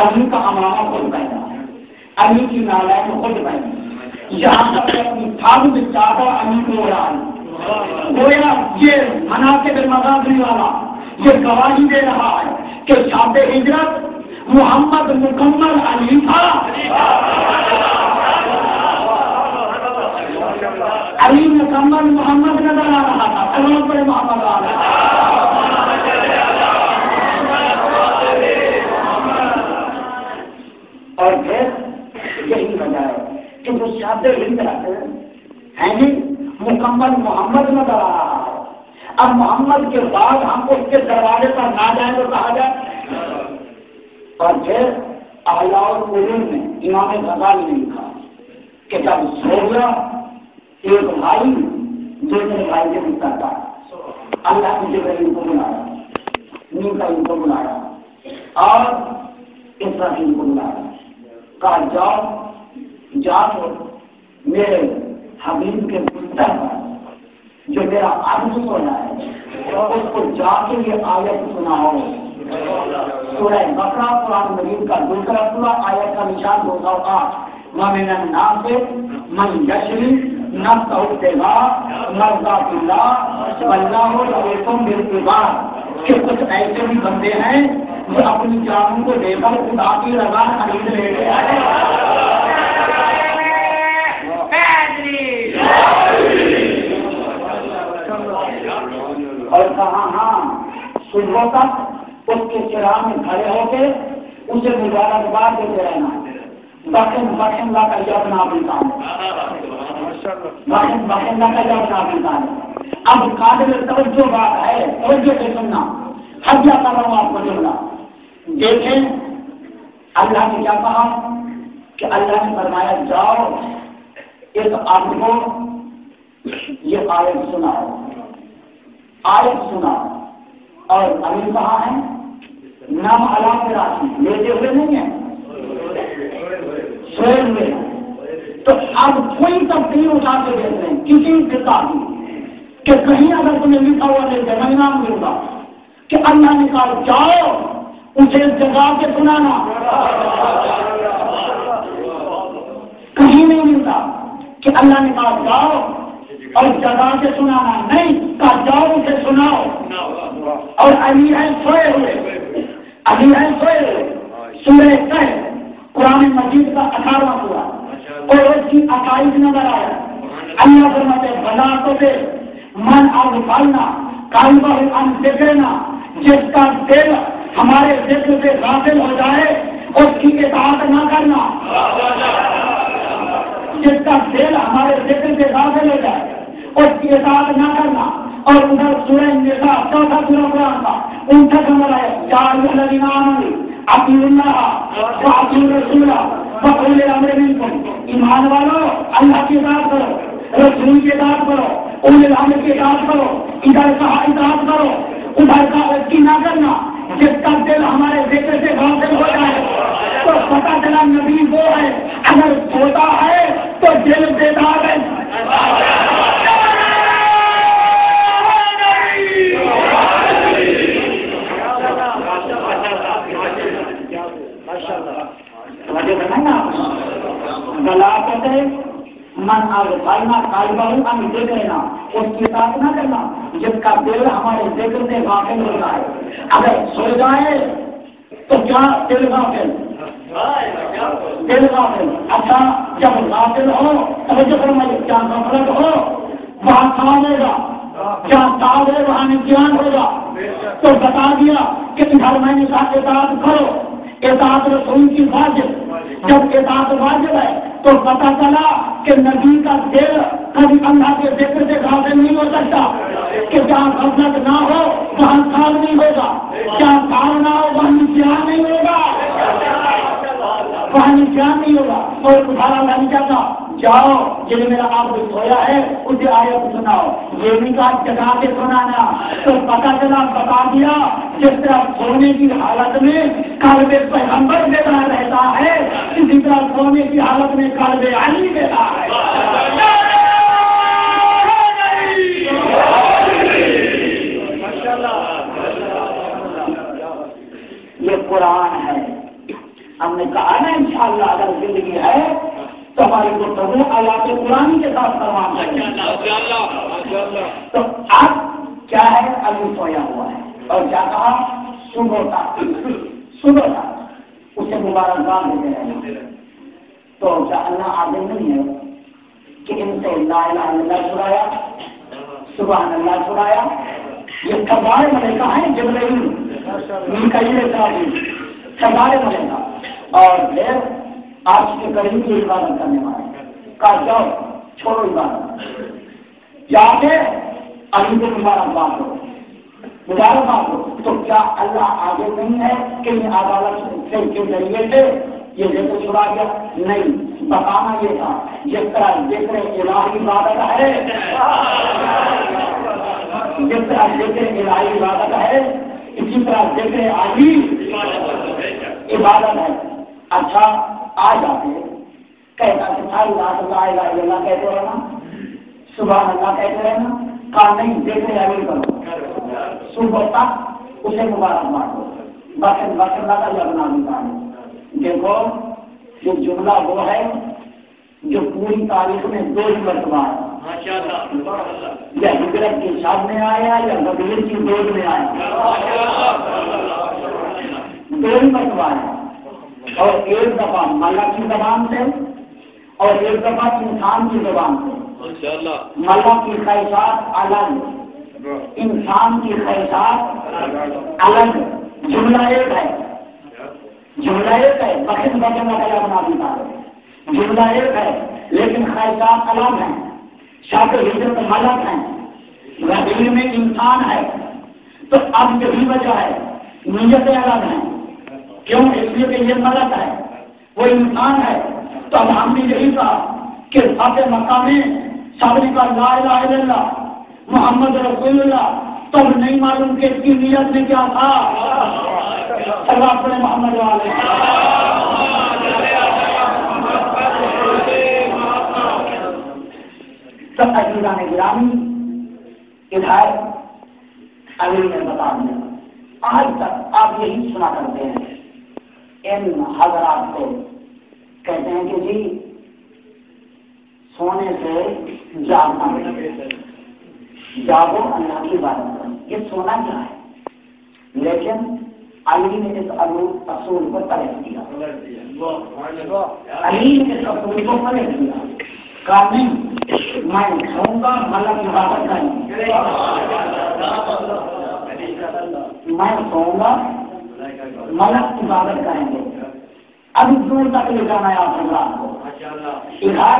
علی کا امامہ خود پہنا, علی کی نالین خود پہنی, یہاں تک کہ اپنی تھام چادر علی کو اڑا, گویا یہ مناسب المغازی والا یہ گواہی دے رہا ہے کہ شاب ہجرت محمد مکمل علی تھا، علی مکمل محمد نظر آ رہا تھا، تمام بڑے محمد آ رہا تھا۔ اور پھر یہی وجہ ہے کہ جو شاب ہجرت ہے جی مکمل محمد نظر آ رہا ہے، اب محمد کے بعد ہم اس کے دروازے پر نہ جائیں تو کہا جائے۔ اور پھر احیاء العلوم میں امام غزالی نے لکھا کہ جب سو گیا ایک بھائی دوسرے بھائی سے پوچھتا تھا، اللہ نے جبرائیل کو بلایا، میکائیل کو بلایا اور اسرافیل کو بلایا، کہا جاؤ میرے حبیب کے بستر پر جو میرا عبد سونا ہے اس کو جا کے یہ آیت سناؤ۔ سورہ بقرہ قرآن مجید کا دوسرا سورہ، آیت کا نشان 208، وَمِنَ النَّاسِ مَن يَشْرِي نَفْسَهُ ابْتِغَاءَ مَرْضَاتِ اللَّهِ وَاللَّهُ رَءُوفٌ بِالْعِبَادِ کہ کچھ ایسے بھی بندے ہیں جو اپنی جانوں کو دے کر خدا کی رضا خرید لیتے ہیں۔ اور کہا ہاں صبح تک اس کے چراغ میں کھڑے ہو کے اسے مبارکباد دیتے رہنا، بخن لا کا یہ اپنا کام بخن لا کا یہ اپنا کام ہے۔ اب قابل توجہ بات ہے، توجہ سے سننا، حجہ کر رہا ہوں آپ کو جملہ دیکھیں۔ اللہ نے کیا کہا کہ اللہ نے فرمایا جاؤ ایک آپ کو یہ آیت سناؤ، آیت سنا، اور ابھی کہاں ہے نام اللہ کے راشی لیتے ہوئے نہیں ہے، سوئے ہوئے۔ تو اب کوئی تبدیلی اٹھا کے دیتے ہیں کسی فرقہ کی کہ کہیں اگر تمہیں لکھا ہوا دیتے میں انعام دوں گا کہ اللہ نے کہا جاؤ اسے جگا کے سنانا، کہیں نہیں ملتا کہ اللہ نے کہا جاؤ اور جگہ سے سنانا، نہیں کہا جاؤ اسے سناؤ۔ اور علی ہے سوئے ہوئے، علی ہے سوئے ہوئے۔ سورہ کہف قرآن مجید کا 18واں سورہ اور اس کی 28 نمبر آیا، اللہ فرماتے ہیں بلا تو دے من اغفلنا قلبہ عن ذکرنا، جس کا دل ہمارے ذکر سے غافل ہو جائے اس کی اطاعت نہ کرنا، جس کا دل ہمارے ذکر سے غافل ہو جائے اس کی اطاعت نہ کرنا۔ اور ادھر سورہ النساء چوتھا سورہ قرآن کا 59 نمبر ہے، یا ایھا الذین آمنوا اطیعوا اللہ واطیعوا الرسول وأولی الامر منکم، ایمان والو اللہ کی اطاعت کرو، رسول کی اطاعت کرو، اولی الامر کی اطاعت کرو، ادھر کہا اطاعت کرو ادھر کا اس کی نہ کرنا۔ جس کا دل ہمارے ذکر سے غافل ہو جائے تو پتہ چلا نبی وہ ہے، اگر سوتا ہے تو دل بیدار ہے۔ غلاطت من اغفلنا قلبہ عن ذکرنا، اس کی اطاعت نہ کرنا جس کا دل ہمارے ذکر سے غافل ہوتا ہے۔ اگر سو جائے تو کیا دل غافل، دل غافل۔ اچھا جب غافل ہو توجہ فرمائیے، کیا غفلت ہو وہاں کام ہوگا، کیا صاحب ہے وہاں امتحان ہوگا۔ تو بتا دیا کہ ادھر میں نے کہا اطاعت کرو، اطاعت رسول کی واجب، جب اطاعت واجب ہے تو پتہ چلا کہ نبی کا دل کبھی اللہ کے ذکر سے غافل نہیں ہو سکتا، کہ جہاں غفلت نہ ہو وہاں کام نہیں ہوگا، جہاں کام نہ ہو وہاں امتحان نہیں ہوگا، وہاں امتحان نہیں ہوگا۔ اور تمہارا اللہ کیا تھا، جاؤ جنہیں میرا آپ سویا ہے اسے آیت سناؤ، یہ بھی کہا جگا کے سنانا۔ تو پتہ چلا بتا دیا جس طرح سونے کی حالت میں قلب پیغمبر بیدار رہتا ہے اسی طرح سونے کی حالت میں قلب علی بیدار ہے۔ یہ قرآن ہے، ہم نے کہا نا انشاءاللہ اگر زندگی ہے تو ہماری گفتگو آیات قرآن کے ساتھ تمام کریں. تو اب کیا ہے؟ ابھی سویا ہوا ہے اور کیا کہا؟ صبح تھا اسے مبارکباد دیتے رہے. تو کیا اللہ عادل نہیں ہے کہ ان سے لا الہ الا اللہ چھڑایا، سبحان اللہ چھڑایا؟ یہ کبار ملائکہ ہیں، جبرائیل میکائیل اسرافیل کبار ملائکہ، اور پھر آج کے کریم کی عبادت کرنے والے کہا جاؤ چھوڑو عبادت، جا کے علی کو مبارکباد ہو. تو کیا اللہ آگے نہیں ہے کہ یہ عدالت کے ذریعے سے یہ ذکر چھڑا گیا؟ نہیں، بتانا یہ تھا جس طرح ذکر الہی عبادت ہے، جس طرح ذکر الہی عبادت ہے اسی طرح ذکر علی عبادت ہے. اچھا آ جاتے کہتا کہ ساری رات لا الہ الا اللہ کہتے رہنا، سبحان اللہ کہتے رہنا، کہا نہیں ذکر علی کرو. صبح تک اسے مبارکباد ہو. بکر لگا یا بنا بھی. دیکھو یہ جملہ وہ ہے جو پوری تاریخ میں 2 مرتبہ ہے. یا ہجرت کی شاد میں آیا یا غدیر کی دور میں آیا، 2 مرتبہ ہے. اور ایک دفعہ ملک کی زبان سے اور ایک دفعہ انسان کی زبان سے. ملک کی خواہشات الگ، انسان کی خواہشات الگ. جملہ ایک ہے، بخن کا بنا دیتا ہے. جملہ ایک ہے لیکن خواہشات الگ ہیں. شاپ ہجرت ملک ہیں، غدیر میں انسان ہے. تو اب یہی وجہ ہے نیتیں الگ ہیں. کیوں؟ اس لیے کہ یہ ملک ہے، وہ انسان ہے. تو اب ہم نے یہی کہا کہ فاتح مکہ میں سب نے کہا لا الہ الا اللہ محمد رسول اللہ. تب نہیں معلوم کہ اس کی نیت میں کیا تھا. اللہ محمد والے سب عزیزان گرامی ادھر علی نے بتا دیا. آج تک آپ یہی سنا کرتے ہیں. ان حضرات کو کہتے ہیں کہ جی سونے سے جاگنا، جاگو اللہ کی عبادت کرو. یہ سونا کیا ہے؟ لیکن علی نے اس اصول کو ترک کیا. علی نے اس اصول کو ترک کیا. کہا نہیں میں سوؤں گا ملک عبادت کریں گے، میں سوؤں گا ملک عبادت کریں گے. ابھی دور تک لے جانا ہے آپ حضرات کو. ادھر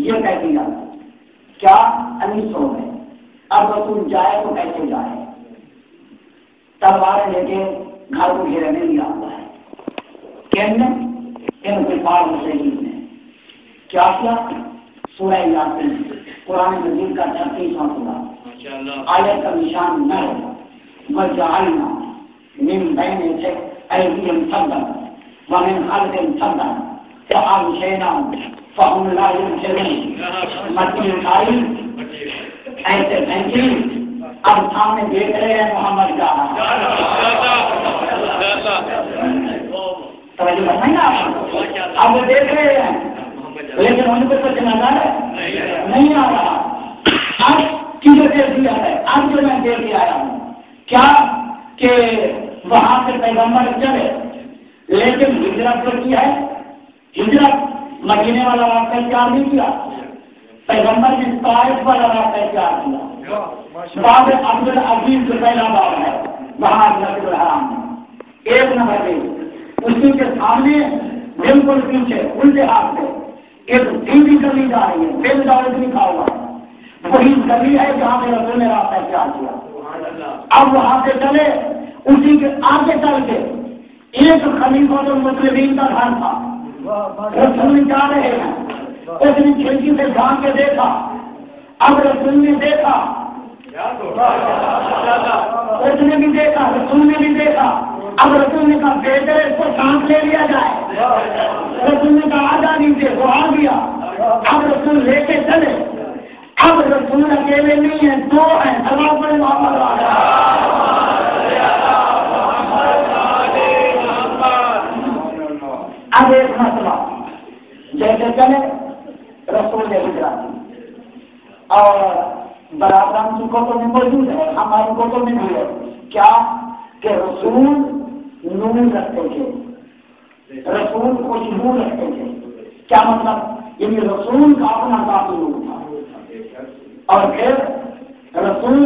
یہ کہہ دیا کیا علی سو گئے. اب رسول جائے تو کیسے جائے؟ تلواریں لے کے گھر کو گھیرے نہیں لیا ہوا ہے. ان کے پار مسلم نے کیا کیا؟ سورہ یاسین قرآن مجید کا 36واں سورہ، آیت کا نشان نہ ہوگا. وجعلنا من بین ایدیہم سدا ومن خلفہم سدا فاغشیناہم فہم لا یبصرون. مٹی اٹھائی ایسے پھینکی، اب سامنے دیکھ رہے ہیں محمد کا. توجہ بتائیں نا آپ، اب وہ دیکھ رہے ہیں لیکن ان کو کچھ نظر نہیں آ رہا. اب کیوں دیکھ دیا ہے؟ اب جو میں دیکھ کے آیا ہوں کیا کہ وہاں سے پیغمبر چلے لیکن ہجرت جو کی ہے، ہجرت مدینے والا راستہ اختیار نہیں کیا، پیغمبر نے طائف والا راستہ اختیار کیا. باب عبد العزیز جو پہلا باب ہے وہاں مسجد الحرام میں 1 نمبر پہ اسی کے سامنے بالکل پیچھے الٹے ہاتھ سے ایک سیدھی گلی جا رہی ہے، بل دولت لکھا ہوا ہے. وہی گلی ہے جہاں پہ رسول نے راستہ اختیار کیا. اب وہاں سے چلے، اسی کے آگے چل کے ایک خلیفۃ المسلمین کا گھر تھا. رسول جا رہے ہیں، اس نے کھڑکی سے جھانک کے دیکھا. اب رسول نے دیکھا، اس نے بھی دیکھا، رسول نے بھی دیکھا. اب رسول نے کہا بہتر اس کو سانس لے لیا جائے. رسول نے کہا آدھا نیچے، وہ آ گیا. اب رسول لے کے چلے. اب رسول اکیلے نہیں ہیں، 2 ہیں. اللہ پر محمد اب ایک مسئلہ جیسے چلے رسول ہجرت اور برادران کی کتب میں موجود ہے، ہماری کتب میں بھی ہے کیا کہ رسول نور رکھتے تھے، رسول خوشبو رکھتے تھے. کیا مطلب؟ یعنی رسول کا اپنا ذاتی نور تھا اور پھر رسول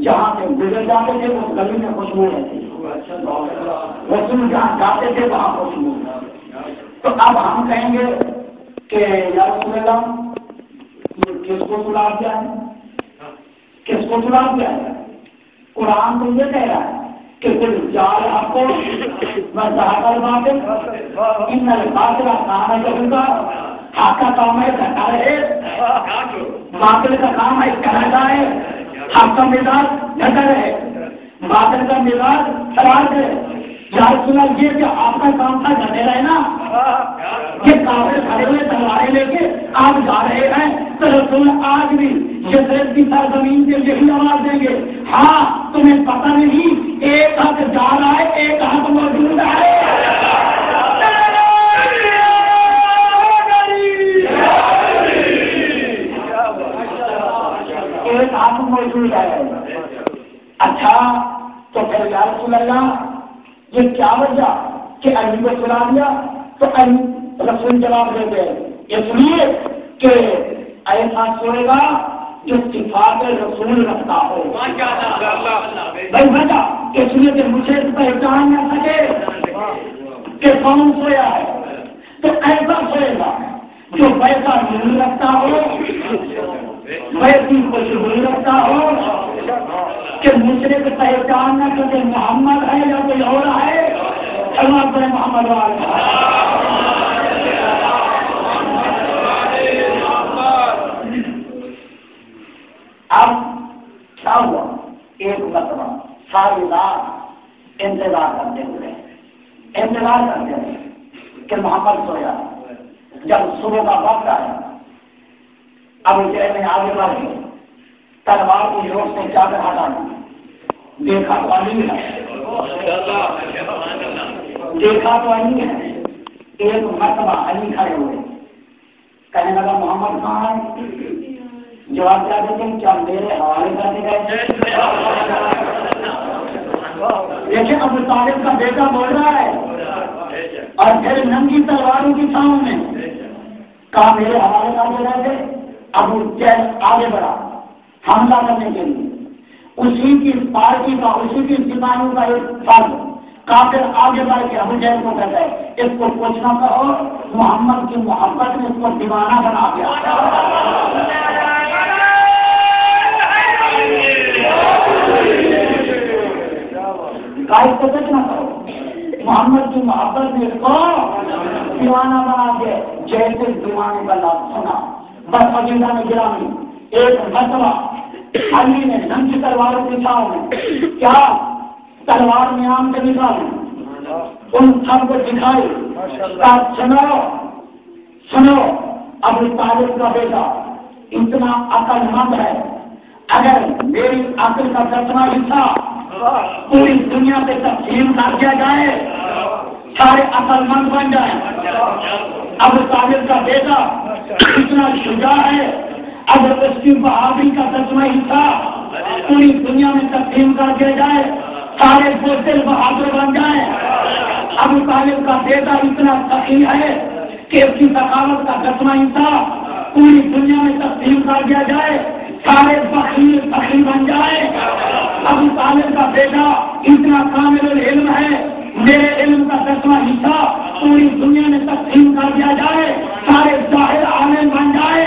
جہاں سے گزر جاتے تھے اس گلی میں خوشبو رہتی تھی، رسول جہاں جاتے تھے وہاں خوشبو. تو اب ہم کہیں گے کہ یا رسول اللہ کس کو سلا دیا ہے، کس کو سلا دیا ہے؟ قرآن تو یہ کہہ رہا ہے کہ پھر جال آپ کو میں زہر باطل ان الباطل کام ہے کا حق کا کام ہے کرتا رہے، باطل کا کام ہے کرا جائے، حق کا مزاج ڈھکا رہے، باطل کا مزاج خراب ہے. یار سنا یہ کہ آپ کا کام تھا ڈھکے رہے نا، یہ کافر کھڑے ہوئے تلواریں لے کے آپ جا رہے ہیں تو رسول آج بھی یثرب کی سرزمین سے یہی آواز دیں گے، ہاں تمہیں پتہ نہیں ایک ہاتھ جا رہا ہے ایک ہاتھ موجود ہے. ایک ہاتھ موجود ہے. اچھا تو پھر یا رسول اللہ یہ کیا وجہ کہ علی کو سلا دیا؟ تو علی رسول جواب دیتے ہیں اس لیے کہ ایسا سوئے گا جو صفات رسول رکھتا ہو. بھائی وجہ اس لیے کہ مجھے پہچان نہ سکے کہ کون سویا ہے، تو ایسا سوئے گا جو ویسا نہیں رکھتا ہو، ویسی خوشبو رکھتا ہو کہ مشرک پہچان نہ سکے محمد ہے یا کوئی اور ہے. اللہ پر محمد اب کیا ہوا؟ ایک مرتبہ ساری رات انتظار کرتے ہوئے کہ محمد سویا. جب صبح کا وقت آیا اب اسے میں آگے بڑھ گئے، تلوار کی نوک سے چادر ہٹا دی، دیکھا تو علی ہے، دیکھا تو علی ہے. ایک مرتبہ علی کھڑے ہوئے، کہنے لگا محمد کہاں ہے؟ جواب کیا دیتے ہیں؟ کیا میرے حوالے کرنے گئے؟ دیکھیں ابو طالب کا بیٹا بول رہا ہے اور پھر ننگی تلواروں کی چھاؤں میں کہا میرے حوالے کر دے رہے تھے. ابو جہل آگے بڑھا حملہ کرنے کے لیے، اسی کی پارٹی کا اسی کی سپاہیوں کا ایک فرد کافر آگے بڑھ کے ابو جہل کو کہتا ہے اس کو کچھ نہ کہو، محمد کی محبت نے اس کو دیوانہ بنا دیا. اس کو کچھ نہ کہو، محمد کی محبت نے اس کو دیوانہ بنا دیا. جیسے دیوانے کا لفظ سنا بس عقیدہ میں گرامی ایک مرتبہ علی نے ننگی تلوار کی چھاؤں میں کیا تلوار میں آم کے نکالی، ان سب کو دکھائی. سنو ابو طالب کا بیٹا اتنا عقل مند ہے، اگر میری عقل کا 10واں حصہ پوری دنیا سے تقسیم کر دیا جائے سارے عقل مند بن جائیں. ابو طالب کا بیٹا اتنا شجاع ہے، اگر اس کی بہادری کا 10واں حصہ پوری دنیا میں تقسیم کر دیا جائے سارے بوتل بہادر بن جائیں. ابو طالب کا بیٹا اتنا سخی ہے کہ اس کی ثقافت کا 10واں حصہ پوری دنیا میں تقسیم کر دیا جائے سارے فقیر سخی بن جائے. ابو طالب کا بیٹا اتنا کامل العلم ہے، میرے علم کا 10واں حصہ پوری دنیا میں تقسیم کر دیا جائے سارے ظاہر عالم بن جائے.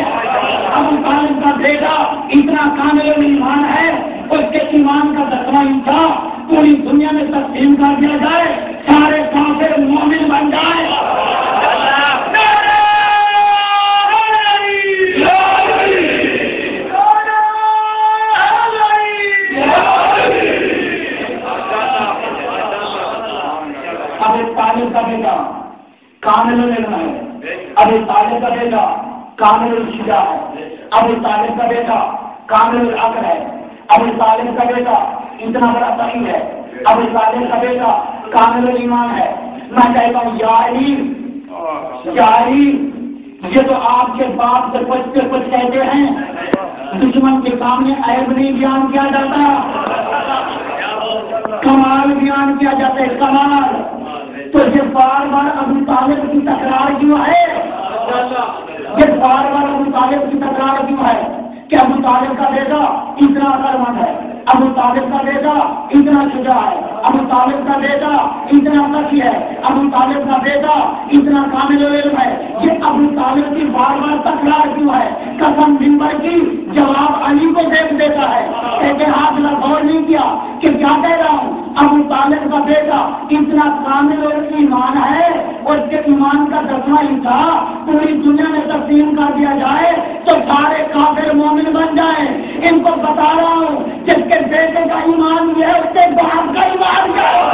ابو طالب کا بیٹا اتنا کامل ایمان ہے، اس کے ایمان کا 10واں حصہ پوری دنیا میں تقسیم کر دیا جائے سارے کافر مومن بن جائے. ابو طالب کا بیٹا کامل العلم ہے، ابو طالب کا بیٹا کامل الشجاع ہے، ابو طالب کا بیٹا کامل العقل ہے، ابو طالب کا بیٹا اتنا بڑا سخی ہے، ابو طالب کا بیٹا کامل ایمان ہے. میں کہتا ہوں یا علی یہ تو آپ کے باپ سے کچھ کہتے ہیں، دشمن کے سامنے عیب نہیں بیان کیا جاتا، کمال بیان کیا جاتا ہے، کمال۔ تو یہ بار بار ابو طالب کی تکرار کیوں ہے؟ یہ بار بار ابو طالب کی تکرار کیوں ہے کہ ابو طالب کا بیٹا اتنا عقل مند ہے، ابو طالب کا بیٹا اتنا شجاع ہے، ابو طالب کا بیٹا اتنا ذکی ہے، ابو طالب کا بیٹا اتنا کامل علم ہے؟ یہ ابو طالب کی بار بار تکرار کیوں ہے؟ قسم منبر کی جواب علی کو دیکھ دیتا ہے، احتیاط غور نہیں کیا کہ کیا کہہ رہا ہوں؟ ابو طالب کا بیٹا اتنا کامل ایمان ہے، اور اس کے ایمان کا 10واں حصہ پوری دنیا میں تقسیم کر دیا جائے تو سارے کافر مومن بن جائیں۔ ان کو بتا رہا ہوں جس کے بیٹے کا ایمان یہ ہے اس کے باپ کا ایمان کیا ہے؟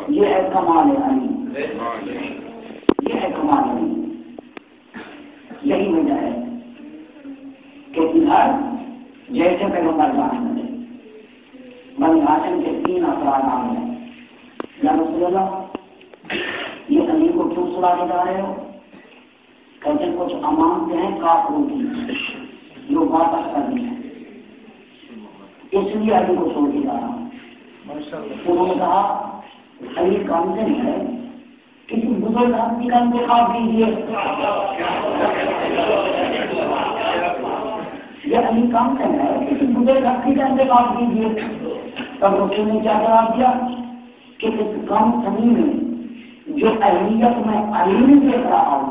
یہ ہے کمال علی، یہ ہے کمال علی۔ یہی وجہ ہے کہ ادھر جیسے پیغمبر بنی ہاشم کے 3 افراد نام ہیں، یا رسول اللہ یہ علی کو کیوں سلانے جا رہے ہو؟ کہتے ہیں کچھ امانتیں ہیں کافروں کی جو واپس کرنی ہے، اس لیے علی کو چھوڑ کے جا رہا ہوں۔ انہوں نے کہا علی کام سے نہیں ہے، کسی بزرگ آدمی کا انتخاب کیجیے، یہ علی کام سے ہے، کسی بزرگ آدمی کا انتخاب کیجیے۔ تب رسول نے کیا جواب دیا کہ اس کام سنی میں جو اہلیت میں علی میں دیکھ رہا ہوں،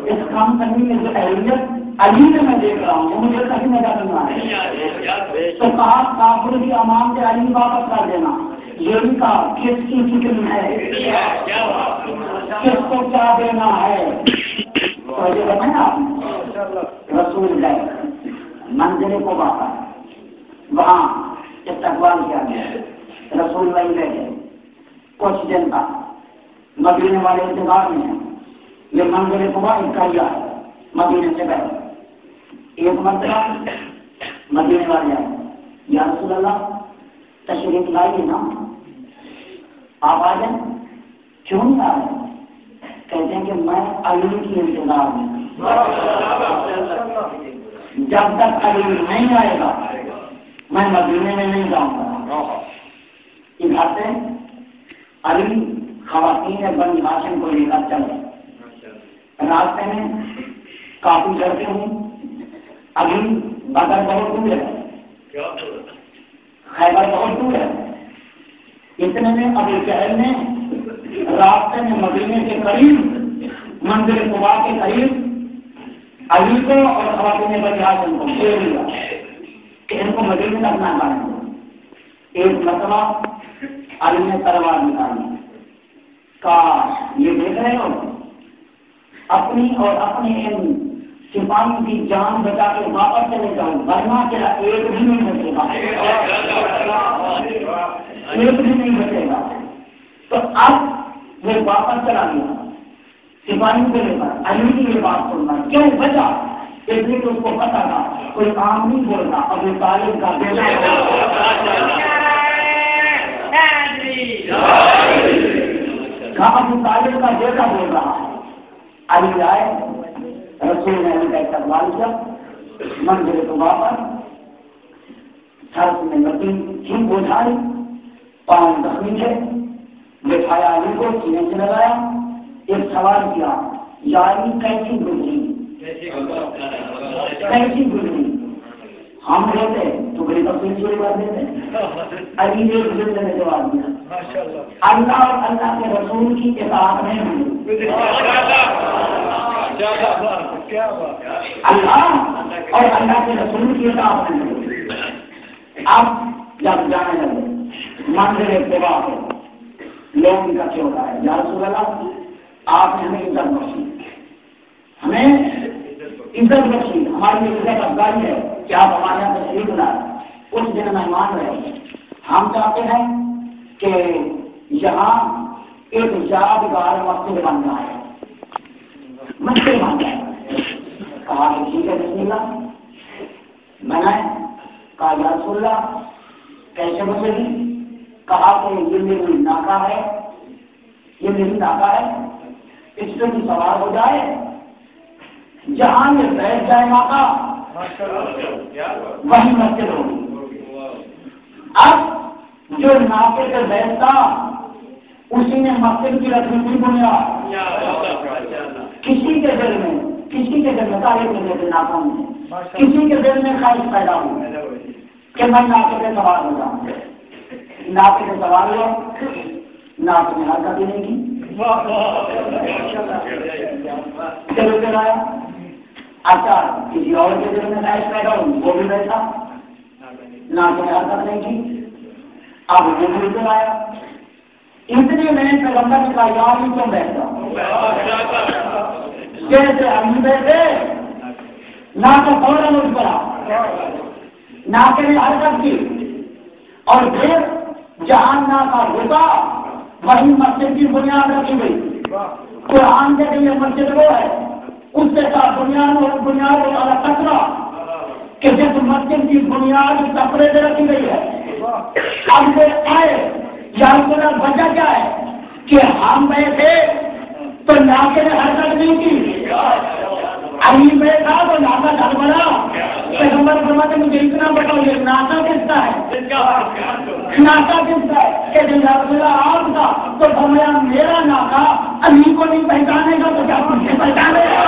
اس کام سنی میں جو اہلیت علی میں دیکھ رہا ہوں وہ مجھے کہیں نہ کرنا ہے۔ تو کہا کافر کی امان سے علی واپس کر دینا، یہ بھی کہا کس کی فکر ہے، کس کو کیا دینا ہے۔ تو یہ بتایا آپ نے رسول گئے منزل کو واپس، وہاں استقبال کیا گیا، رسول وہیں بیٹھے کچھ دن تک، مدینے والے انتظار میں ہیں، یہ منزل کو کیا ہے مدینے سے بیٹھے۔ ایک مرتبہ مدینے والے آئے، یا رسول اللہ تشریف لائیے نا، آپ آ جائیں۔ کیوں نہیں آ رہے؟ کہتے ہیں کہ میں علی کی انتظار میں، جب تک علی نہیں آئے گا میں مدینے میں نہیں جاؤں گا۔ ادھر سے علی خواتین بنی ہاشم کو لے کر چلے، راستے میں کافی لڑکے ہوں، ابھی بدر بہت دور ہے، خیبر بہت دور ہے، اتنے میں ابو جہل نے راستے میں مدینے کے قریب منزل قبا کے قریب علی کو اور خواتین بنی ہاشم کو گھیر لیا کہ ان کو مدینے تک نہ جانے دو۔ ایک مرتبہ علی نے تلوار نکالی، کہا یہ دیکھ رہے ہو اپنی اور اپنے ان سپاہیوں کی جان بچا کے واپس چلے جاؤ، ورنہ تیرا ایک بھی نہیں بچے گا، ایک بھی نہیں بچے گا۔ تو اب وہ واپس چلا گیا سپاہیوں کے لے کر، علی کی یہ بات سننا کیوں بچا؟ اس لیے تو اس کو پتا تھا کوئی کام نہیں بولنا، ابو طالب کا بیٹا ابو طالب کا بیٹا بول رہا ہے۔ علی آئے، رسول نے علی کا استقبال کیا، منزل کو واپس، سر میں لکڑی ٹھیک بجھائی، پاؤں زخمی تھے، بٹھایا علی کو سینے سے لگایا، ایک سوال کیا، یا علی کیسی گزری؟ کیسی گزری؟ ہم رہتے تو بڑی تفصیل سے بات دیتے، علی نے گزرنے میں جواب دیا، اللہ اور اللہ کے رسول کی اطاعت نہیں ہوئی، اللہ اور اللہ کے رسول کی اطاعت کریں. اب جب جانے لگے منزل اتباع ہے، لوگ کا کیا ہوتا ہے، یا رسول اللہ آپ نے ہمیں عزت بخشی، ہمیں عزت بخشی، ہماری یہ عزت افزائی ہے کہ آپ ہمارے یہاں تشریف لائیں، اس دن مہمان رہے. ہم چاہتے ہیں کہ یہاں ایک یادگار مسجد بن جائے، مسجد بن جائے. کہا کہ ٹھیک ہے بسم اللہ بنائے. کہا یا رسول اللہ کیسے بچے گی؟ کہا کہ یہ میری ناکہ ہے، یہ میری ناکہ ہے، اس پہ بھی سوار ہو جائے، جہاں یہ بیٹھ جائے ناکہ وہی مسجد ہوگی. اب جو ناکے سے بیٹھتا اسی نے مسجد کی رکھنی تھی بنیاد. کسی کے دل میں ظاہر کے دل ناکہ میں کسی کے دل میں خواہش پیدا ہوئی کہ میں ناکے سے سوار ہو جاؤں. ناکے سے سوار ہوا، ناکے نے حرکت نہیں کی، چلو چلایا. اچھا کسی اور کے دل میں خواہش پیدا ہوئی، وہ بھی بیٹھا، ناکے نے حرکت نہیں کی. اب وہ بھی چلایا. اتنے میں پیغمبر کا یار ہی کیوں بیٹھتا جیسے ہم بیٹھے نہ تو فوراً اٹھ پڑا، ناکے نے حرکت کی اور پھر جہاں ناکا ہوتا وہی مسجد کی بنیاد رکھی گئی. قرآن کے لیے مسجد وہ ہے، اس سے کا بنیاد والا کچرا کہ جس مسجد کی بنیاد کپڑے سے رکھی گئی ہے. اب وہ آئے یا وجہ کیا ہے کہ ہم بیٹھے تو ناکے نے حرکت نہیں کی، علی بیٹھا تو ناکا ڈر بڑا. پیغمبر فرماتے مجھے اتنا بتاؤ یہ ناکا کس کا ہے، ناکا کس کا ہے کہ جب رسول آپ کا تو فرمایا میرا ناکا علی کو نہیں پہچانے گا تو کیا مجھے پہچانے گا.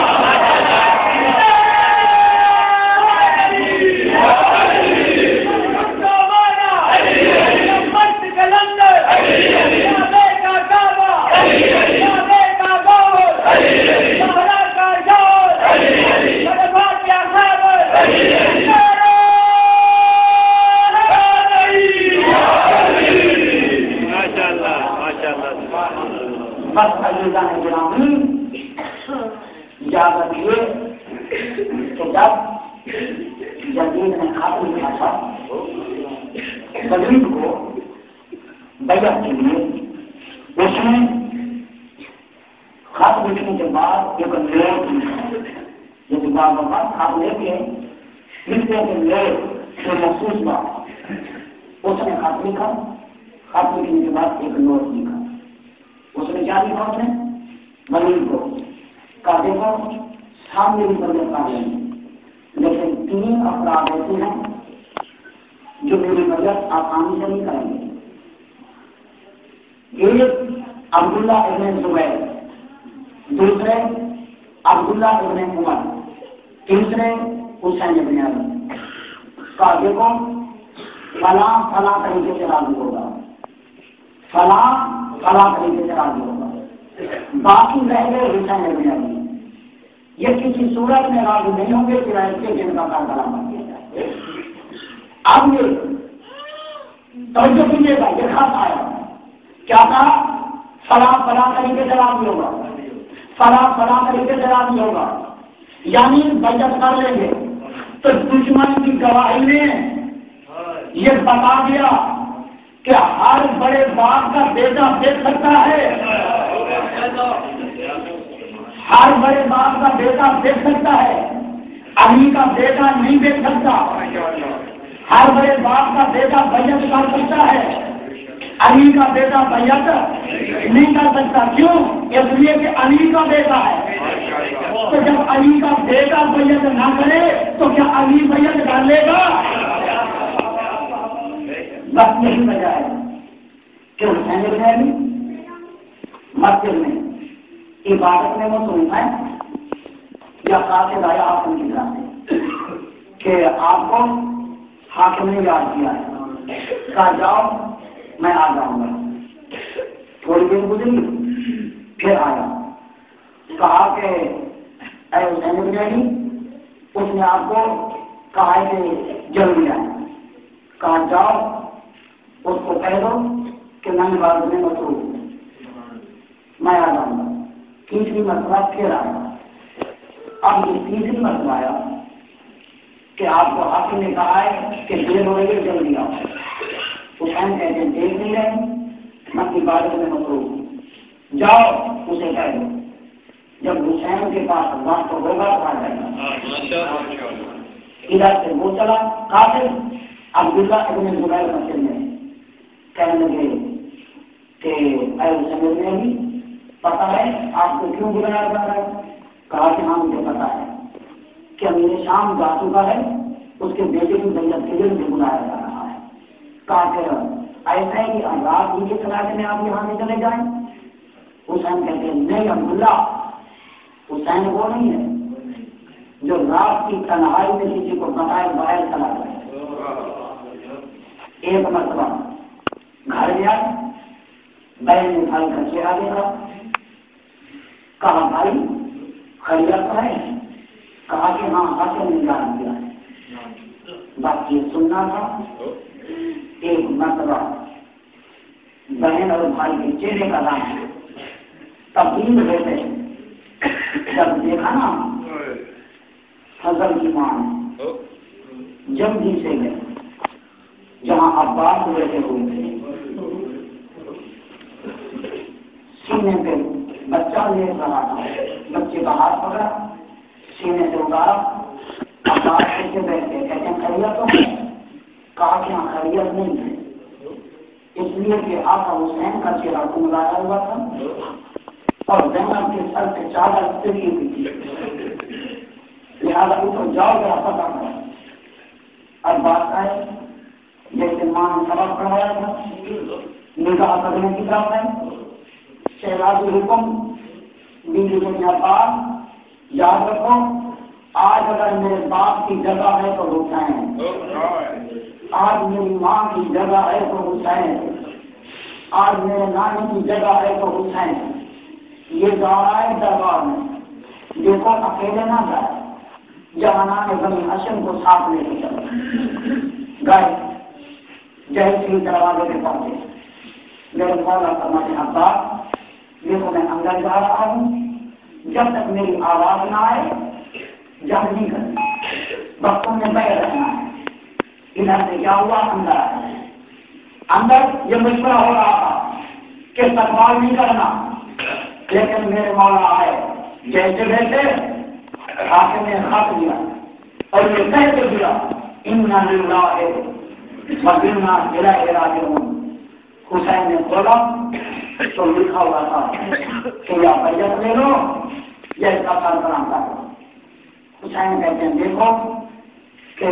بس عزیزاں گرامی یاد رکھیے کہ جب یزید نے خط لکھا تھا غریب کو بیعت کے لیے، اس نے خط لکھنے کے بعد ایک نوٹ لکھا. جیسے بعض اوقات خط لے کے لکھتے ہیں کہ نوٹ جو محسوس بات، اس نے خط لکھا. خط لکھنے کے بعد ایک نوٹ لکھا. اس نے کیا لکھا؟ اس نے غریب کو کہا دیکھو سامنے بھی بدل پا رہے ہیں، لیکن 3 افراد ایسے ہیں جو میری مدد آسانی سے نہیں کریں گے. ایک عبداللہ ابن زبیر، دوسرے عبداللہ ابن عمر، تیسرے حسین ابن علی. کہا دیکھو فلاں فلاں طریقے سے راضی ہوگا، فلاں فلاں طریقے سے راضی ہوگا، باقی رہ گئے حسین ابن علی. یہ کسی صورت میں راضی نہیں ہوں گے سوائے اس کے جن کا کارکلام بن کیا جائے. اب یہ توجہ کیجیے گا، یہ خط آیا کیا تھا؟ فلاں فلاں طریقے سے راضی ہوگا، فلاں فلاں طریقے سے راضی ہوگا، یعنی بیعت کر لیں گے. تو دشمن کی گواہی نے یہ بتا دیا کہ ہر بڑے باپ کا بیٹا دیکھ سکتا ہے، ہر بڑے باپ کا بیٹا دیکھ سکتا ہے، علی کا بیٹا نہیں دیکھ سکتا. ہر بڑے باپ کا بیٹا بیعت کر سکتا ہے، علی کا بیٹا بیعت نہیں کر سکتا. کیوں؟ اس لیے کہ علی کا بیٹا ہے. تو جب علی کا بیٹا بیعت نہ کرے تو کیا علی بیعت کر لے گا؟ بس یہی وجہ ہے کہ حسین ابن علی مسجد میں عبادت میں مصروف ہے یا قاصد آیا آپ ان کی طرف سے کہ آپ کو حاکم نے یاد کیا ہے، کہا جاؤ میں آ جاؤں گا. تھوڑی دیر گزری پھر آیا، کہا کہ اے حسین بن علی، اس نے آپ کو کہا ہے کہ جلدی آئے، کہا جاؤ اس کو کہہ دو کہ میں بات میں مصروف ہوں، میں آ جاؤں گا۔ تیسری مرتبہ پھر آیا، اب یہ تیسری مرتبہ آیا کہ آپ کو حاکم نے کہا ہے کہ دیر ہو رہی ہے، جلدی آؤ۔ حسین کہتے ہیں دیکھ نہیں رہے، میں عبادت میں مصروف ہوں، جاؤ اسے کہہ دو۔ جب حسین کے پاس وقت ہوگا تو آ جائے گا۔ ادھر سے وہ چلا قاتل عبداللہ ابن زبیر مسجد میں، کہنے لگے کہ اے حسین بن علی، پتہ ہے آپ کو کیوں بلایا جا رہا ہے؟ کہا کہ ہاں مجھے پتا ہے کہ امیر شام جا چکا ہے، اس کے بیٹے کی بیعت کے لیے مجھے بلایا جا رہا ہے۔ کہا کہ ایسا ہے کہ رات ہی کے سلاتے میں آپ یہاں سے چلے جائیں؟ حسین کہتے ہیں نہیں عبداللہ، حسین وہ نہیں ہے جو رات کی تنہائی میں کسی کو بتائے باہر چلا جائے۔ ایک مرتبہ گھر گیا، بہن نے بھائی کا چہرہ دیکھا، کہا بھائی خیریت ہے؟ کہا کہ ہاں حاکم نے جان دیا ہے، بات یہ سننا تھا۔ ایک مرتبہ بہن اور بھائی کے چہرے کا نام تبدیل ہوتے، جب دیکھا نا فضل کی ماں جلدی سے گئے جہاں عباس بیٹھے ہوئے تھے، سینے پہ بچہ لے رہا تھا، بچے کا ہاتھ پکڑا، سینے سے اتارا، عباس کیسے بیٹھے، کہتے ہیں خیریت تو ہے؟ کہا کہ ہاں خیریت نہیں ہے، اس لیے کہ آقا حسین کا چہرہ کملایا ہوا تھا اور زینب کے سر سے چادر سری ہوئی تھی، لہٰذا اوپر جاؤ ذرا پتہ کرو۔ اب بات آئے جیسے ماں نے سبق پڑھایا تھا، نگاہ کرنے کی طرف ہے، شہزاد حکم بیوی کے عباس یاد رکھو آج اگر میرے باپ کی جگہ ہے تو حسین، آج میری ماں کی جگہ ہے تو حسین، آج میرے نانی کی جگہ ہے تو حسین۔ یہ جا رہا ہے دربار میں، دیکھو اکیلے نہ جائے، جوانان بنی ہاشم کو ساتھ لے کے چلو۔ گئے، جیسے ہی دروازے پہ پہنچے، میرے مولا فرماتے ہیں عباس دیکھو میں اندر جا رہا ہوں، جب تک میری آواز نہ آئے جنگ نہیں کرنی، وقتوں میں بیٹھ رہنا ہے۔ ادھر سے کیا ہوا؟ اندر آئے، اندر یہ مشورہ ہو رہا تھا کہ تلوار نہیں کرنا، لیکن میرے مولا آئے، جیسے ویسے حاکم نے خط دیا اور یہ کہہ کے دیا انا للہ و انا الیہ راجعون۔ حسین نے کھولا تو لکھا ہوا تھا کہ یا بیعت لے لو یا اس کا سربراہ کر لو۔ حسین کہتے ہیں دیکھو کہ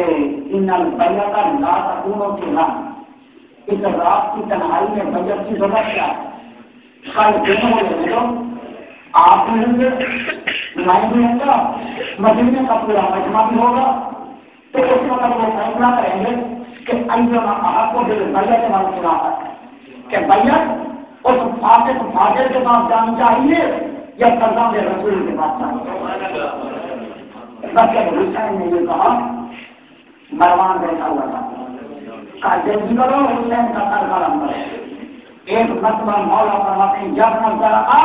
ان البیعۃ لا تکون فی الحال، اس رات کی تنہائی میں بیعت کی ضرورت کیا ہے؟ کل دنوں میں لے لو، آپ بھی ہوں گے، میں بھی ہوں گا، مدینے کا پورا مجمع بھی ہوگا، تو اس وقت وہ فیصلہ کریں گے کہ ایما احق بالبیعۃ والخلافۃ، کہ بیعت اس فاسق فاجر کے پاس جانی چاہیے یا فرزند رسول کے پاس جانی چاہیے۔ بلکہ حسین نے یہ کہا، مروان بیٹھا ہوا تھا، کہا جلدی کرو حسین کا سر قلم کرو۔ ایک مرتبہ مولا فرماتے ہیں جب نظر آ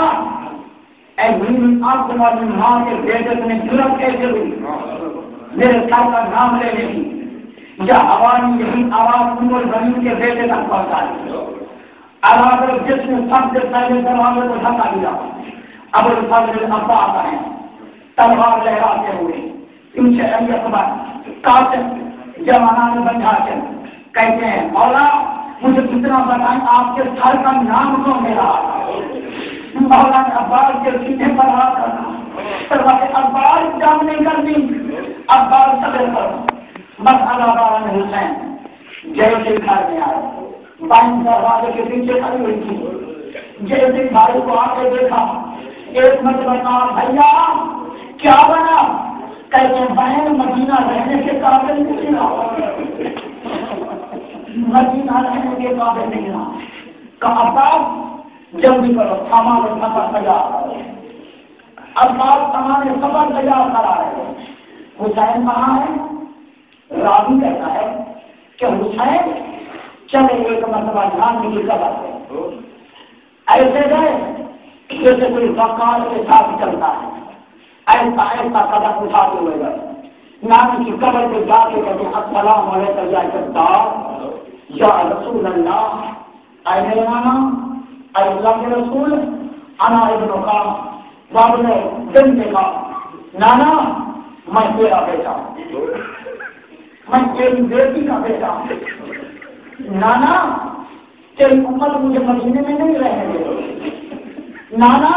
اے میری آنکھ والی ماں کے بیٹے نے جرأت کیسے ہوئی میرے سر کا نام لینے کی، یا ہوا نے یہی آواز عمر غنیم کے بیٹے تک پہنچائی، آواز جس نے سب سے پہلے دروازے کو ڈھکا دیا، ابو الفضل عباس آئے تلوار لہراتے ہوئے، پیچھے علی اکبر قاسم جوانان بنی ہاشم، کہتے ہیں مولا مجھے کتنا بتائیں آپ کے سر کا نام کون لے رہا تھا؟ مولا نے عباس کے سینے پر ہاتھ کرنا، عباس جام نہیں کرنی، عباس صبر کرو۔ مسئلہ بارن حسین جیسے گھر میں آئے، بائیں دروازے کے پیچھے کھڑی ہوئی تھی، جیسے بھائی کو آ کے دیکھا، ایک مرتبہ کہا بھیا کیا بنا؟ کہتے ہیں بہن مدینہ رہنے کے قابل نہیں رہا، مدینہ رہنے کے قابل نہیں رہا۔ کہا عباس جلدی کرو، سامان اٹھا کر تیار کرو۔ اب بات سامان خبر تیار کرا رہے ہیں. حسین کہاں ہے؟ راوی کہتا ہے کہ حسین چلے ایک مرتبہ نانی کی قبر ہے. ایسے گئے جیسے کوئی وقار کے ساتھ چلتا ہے. ایسا ایسا قدم اٹھاتے ہوئے گئے. نانی کی قبر پہ جا کے کہتے ہیں السلام علیکم یا جدار یا رسول اللہ. اے میرے نانا، اے اللہ کے رسول، انا ابن کا باب نے دن دیکھا. نانا میں تیرا بیٹا ہوں، میں تیری بیٹی کا بیٹا ہوں. نانا تیری امت مجھے مدینے میں نہیں رہنے دے. نانا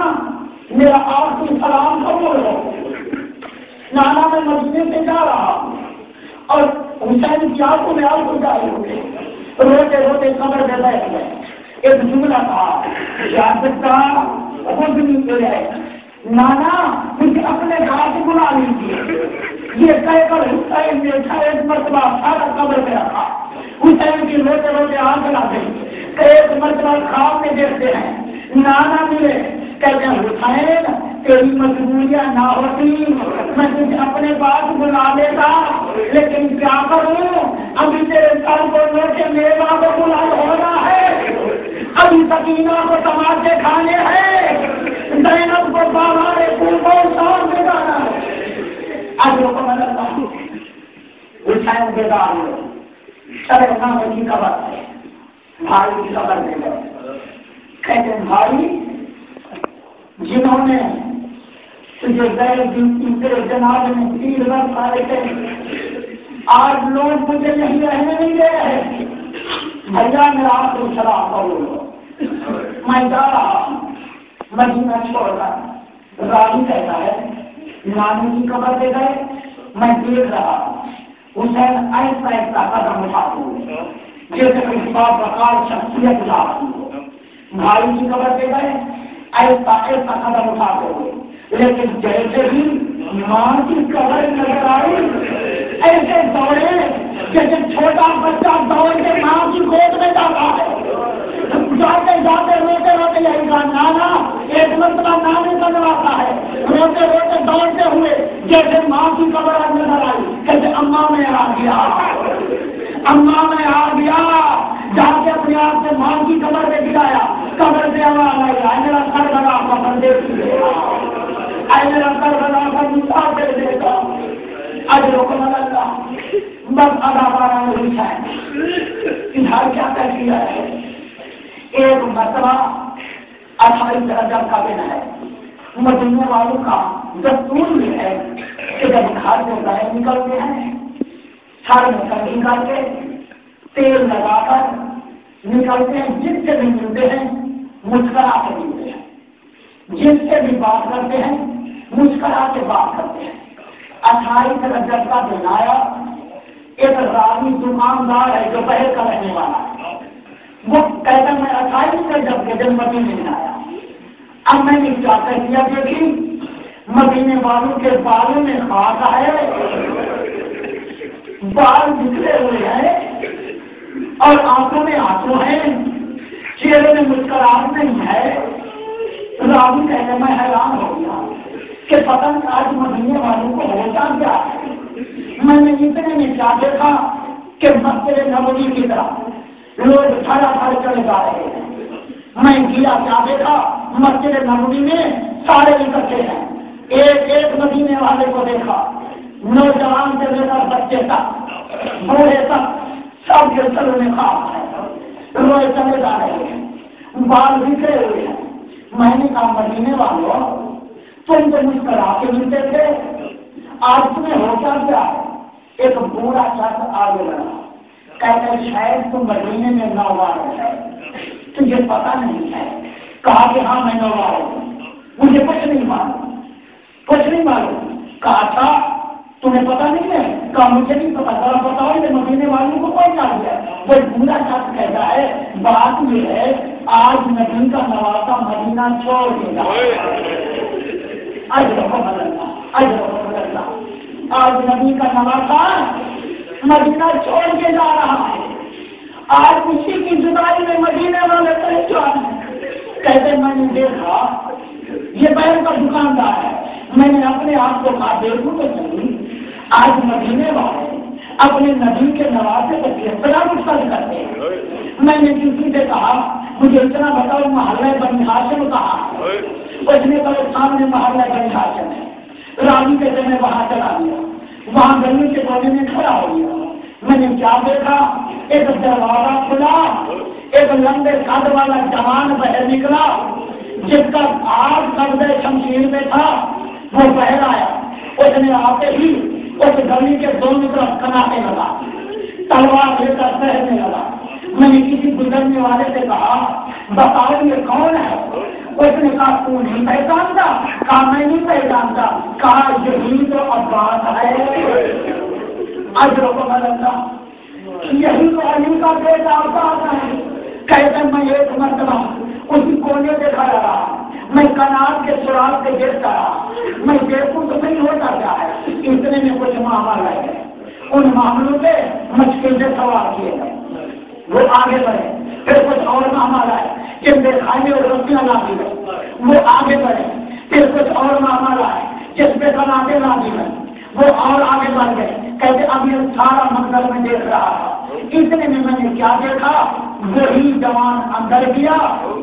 میرا آخری سلام قبول ہو. نانا میں مدینے سے جا رہا ہوں. اور حسین کی آنکھوں میں آنکھوں جاری ہو گئے. روتے روتے قبر میں بیٹھ گئے. ایک جملہ تھا یاد رکھتا خود نہیں ملے. نانا مجھے اپنے گھر سے بلا لیجیے. یہ کہہ کر حسین نے ایک مرتبہ سارا قبر میں رکھا. حسین کی روتے روتے آنکھ لا گئی. ایک مرتبہ خواب میں دیکھتے ہیں نانا ملے. کہتے ہیں حسین تیری مجبوریاں نہ ہوتی میں تجھے اپنے پاس بلا لیتا، لیکن کیا کروں ابھی تیرے سر کو لے کے میوا کو بلا ہونا ہے. ابھی سکینہ کو تماشے کھانے ہیں، زینب کو بازارے کو شام میں جانا ہے. آج لوگوں کو مدد حسین بیدار ہوئے. چلے نانے کی قبر ہے، بھائی کی قبر دے گئے. کہتے ہیں بھائی جنہوں نے تجھے غیر دین تیرے جناب میں تیر رکھ آئے تھے، آج لوگ مجھے نہیں رہنے نہیں دے رہے. بھیا میرا آپ کو سلام کرو، میں جا رہا ہوں مدینہ چھوڑ کر. راوی کہتا ہے نانی کی قبر دے گئے. میں دیکھ رہا ہوں حسین ایسا ایسا قدم اٹھاتے ہوئے جیسے کوئی باوقار شخصیت لا رہی ہو. بھائی کی قبر دے گئے ایسا ایسا قدم اٹھاتے ہوئے. لیکن جیسے ہی ماں کی قبر نظر آئی ایسے دوڑے جیسے چھوٹا بچہ دوڑ کے ماں کی گود میں جاتا ہے. جاتے جاتے روتے روتے یہی کہا نانا. ایک مرتبہ نانے نظر آتا ہے روتے روتے دوڑتے ہوئے جیسے ماں کی قبر نظر آئی. کہتے اماں میں آ گیا، اماں میں آ گیا. جا کے اپنے آپ سے ماں کی قبر پہ گرایا. قبر سے آواز آئی میرا سر لگا قبر دیکھ لیا، میرا سر لگا کر مثال دے دے گا. آج لوگوں نے لگا بس آدھا بارہ نہیں ہے. ادھر کیا کر دیا ہے. ایک مرتبہ 28 رجب کا دن ہے. مدینے والوں کا دستور بھی ہے کہ جب گھر سے باہر نکلتے ہیں سر میں کنگھی کر کے تیل لگا کر نکلتے ہیں. جس سے بھی ملتے ہیں مسکرا کے ملتے ہیں، جس سے بھی بات کرتے ہیں مسکرا کے بات کرتے ہیں. 28 رجب کا دن آیا. ایک راوی دکاندار ہے جو بہر کا رہنے والا ہے. وہ کہتا میں 28 رجب کے دن مدینے میں آیا. اب میں نے کیا کہہ دیکھی مدینے والوں کے بالوں میں خاص ہے، بال بکھرے ہوئے ہیں اور آنکھوں میں آنسو ہیں، چہرے میں مسکراہٹ نہیں ہے. راوی کہنے میں حیران ہو گیا کہ پتہ نہیں آج مدینے والوں کو ہوتا کیا ہے. میں نے اتنے میں کیا دیکھا کہ مسجد نبوی کی طرف لوگ تھڑا تھڑ چلے جا رہے ہیں. میں گیا کیا دیکھا مسجد نبوی میں سارے اکٹھے ہیں. ایک ایک مدینے والے کو دیکھا، نوجوان سے لے کر بچے تک بوڑھے تک سب کے سروں میں خاص ہے، روئے چلے جا رہے ہیں، بال بکھرے ہوئے ہیں. میں نے کہا مدینے والوں تم تو مسکرا کے ملتے تھے، آج تمہیں ہو کیا ہے. ایک بوڑھا شخص آگے بڑھا کہتا ہے شاید تم مدینے میں نووار ہے، تجھے پتا نہیں ہے. کہا کہ ہاں میں نووار ہوں، مجھے کچھ نہیں معلوم، کچھ نہیں معلوم. کہا تھا تمہیں پتا نہیں ہے. کہا مجھے نہیں پتا. ذرا بتاؤ کہ مدینے والوں کو کون جان گیا. وہ بوڑھا شخص کہتا ہے بات یہ ہے آج نبی کا نواسا مدینہ چھوڑ دے گا. آج نبی کا نواسا مدینہ چھوڑ کے جا رہا ہے. آج اسی کی جدائی میں مدینے والے پریشان ہیں. کہتے میں نے دیکھا یہ بہن کا دکاندار ہے، میں نے اپنے آپ کو کہا دیکھوں تو صحیح، آج مدینے والے اپنے نبی کے نوازے کو کس طرح مقصد کرتے ہیں۔ میں نے کسی سے کہا مجھے اتنا بتاؤ محلہ بنی ہاشم کہا، اس نے کہا سامنے محلہ بنی ہاشم ہے، راوی کے میں وہاں چلا گیا، وہاں گلی کے کونے میں کھڑا ہو گیا۔ میں نے کیا دیکھا، ایک دروازہ کھلا، ایک لمبے قد والا جوان باہر نکلا جس کا آگ قبضہ شمشیر میں تھا، وہ باہر آیا۔ اس نے آتے ہی اس گلی کے دونوں طرف کناٹے لگا، تلوار لے کر پہننے لگا۔ میں نے کسی گزرنے والے سے کہا بتاؤ یہ کون ہے؟ اس نے کہا تو نہیں پہچانتا؟ کہا میں نہیں پہچانتا۔ کہا یہی تو عباس ہے، اجر کو بدلتا، یہی تو علی کا بیٹا عباس ہے۔ کہتے میں ایک مرتبہ اسی کونے سے کھڑا رہا، میں کناٹ کے سراغ سے گرتا رہا، میں دیکھوں تو نہیں ہوتا کیا ہے۔ اتنے میں کچھ معاملہ ہے، ان معاملوں سے مشکل سے سوال کیے گئے، وہ آگے بڑھے۔ پھر کچھ اور معاملہ ہے جن پہ کھانے اور روٹیاں لاتی گئی، وہ آگے بڑھے۔ پھر کچھ اور معاملہ ہے جس پہ کناٹے لاتی گئی، وہ اور آگے بڑھ گئے۔ کہتے اب یہ سارا منظر میں دیکھ رہا تھا، اتنے میں نے کیا دیکھا، وہی جوان اندر گیا،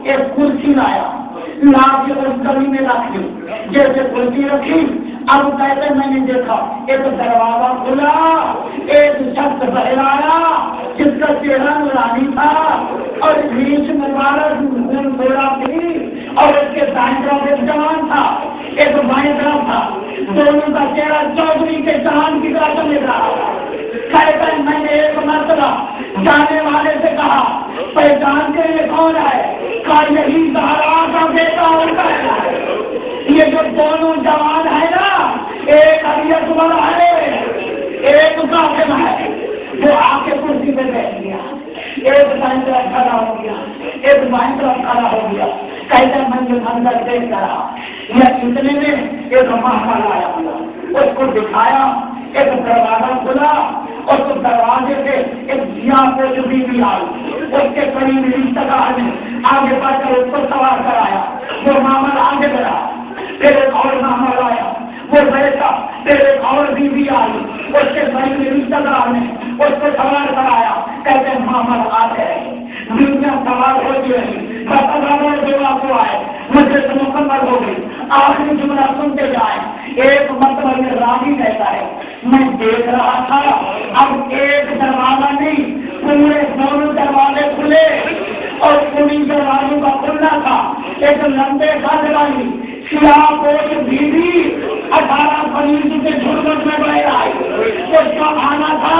ایک کرسی لایا، لا کے اس گلی میں رکھ دی، جیسے کرسی رکھی۔ اب کہتے میں نے دیکھا ایک دروازہ کھلا، ایک شخص باہر آیا جس کا چہرہ نورانی تھا اور ریچھ مبارک گھوڑا تھی، اور اس کے دائیں طرف ایک جوان تھا، ایک بائیں طرف تھا، دونوں کا چہرہ چودھری کے چاند کی طرح چمک رہا تھا۔ کہتے ہیں میں نے ایک مرتبہ جانے والے سے کہا پہچان کے یہ کون ہے؟ کہا یہی زہرا کا بیٹا ہوتا ہے۔ یہ جو دونوں جوان ہے نا، ایک علی اکبر ہے، ایک قاسم ہے، وہ آ کے کرسی پہ بیٹھ گیا، ایک دائیں طرف کھڑا ہو گیا، ایک بائیں طرف کھڑا ہو گیا۔ کہتے ہیں میں نے منظر دیکھ رہا، یہ اتنے میں ایک مہمان آیا ہوا، اس کو دکھایا، ایک دروازہ کھلا اور اس دروازے سے ایک سیاہ پوش بیوی آئی، اس کے قریب رشتہ دار نے آگے بڑھ کر اس کو سوار کرایا، وہ معاملہ آگے بڑھا۔ پھر ایک اور معاملہ آیا، وہ بیٹا، پھر ایک اور بیوی آئی، اس کے قریب رشتہ دار نے اس کو سوار کرایا۔ کہتے ہیں معاملہ آتے رہے، بیویاں سوار ہوتی رہی، کو آئے، مجھے مکمل ہو گئی۔ آخری جملہ سنتے جائیں، ایک مرتبہ میں راوی کہتا ہے میں دیکھ رہا تھا، اب ایک دروازہ نہیں، پورے دونوں دروازے کھلے اور پوری دروازوں کا کھلنا تھا۔ ایک لمبے قد والی سیاہ پوش بیوی 18 فریض کے جھرمٹ میں بہ آئی، اس کا آنا تھا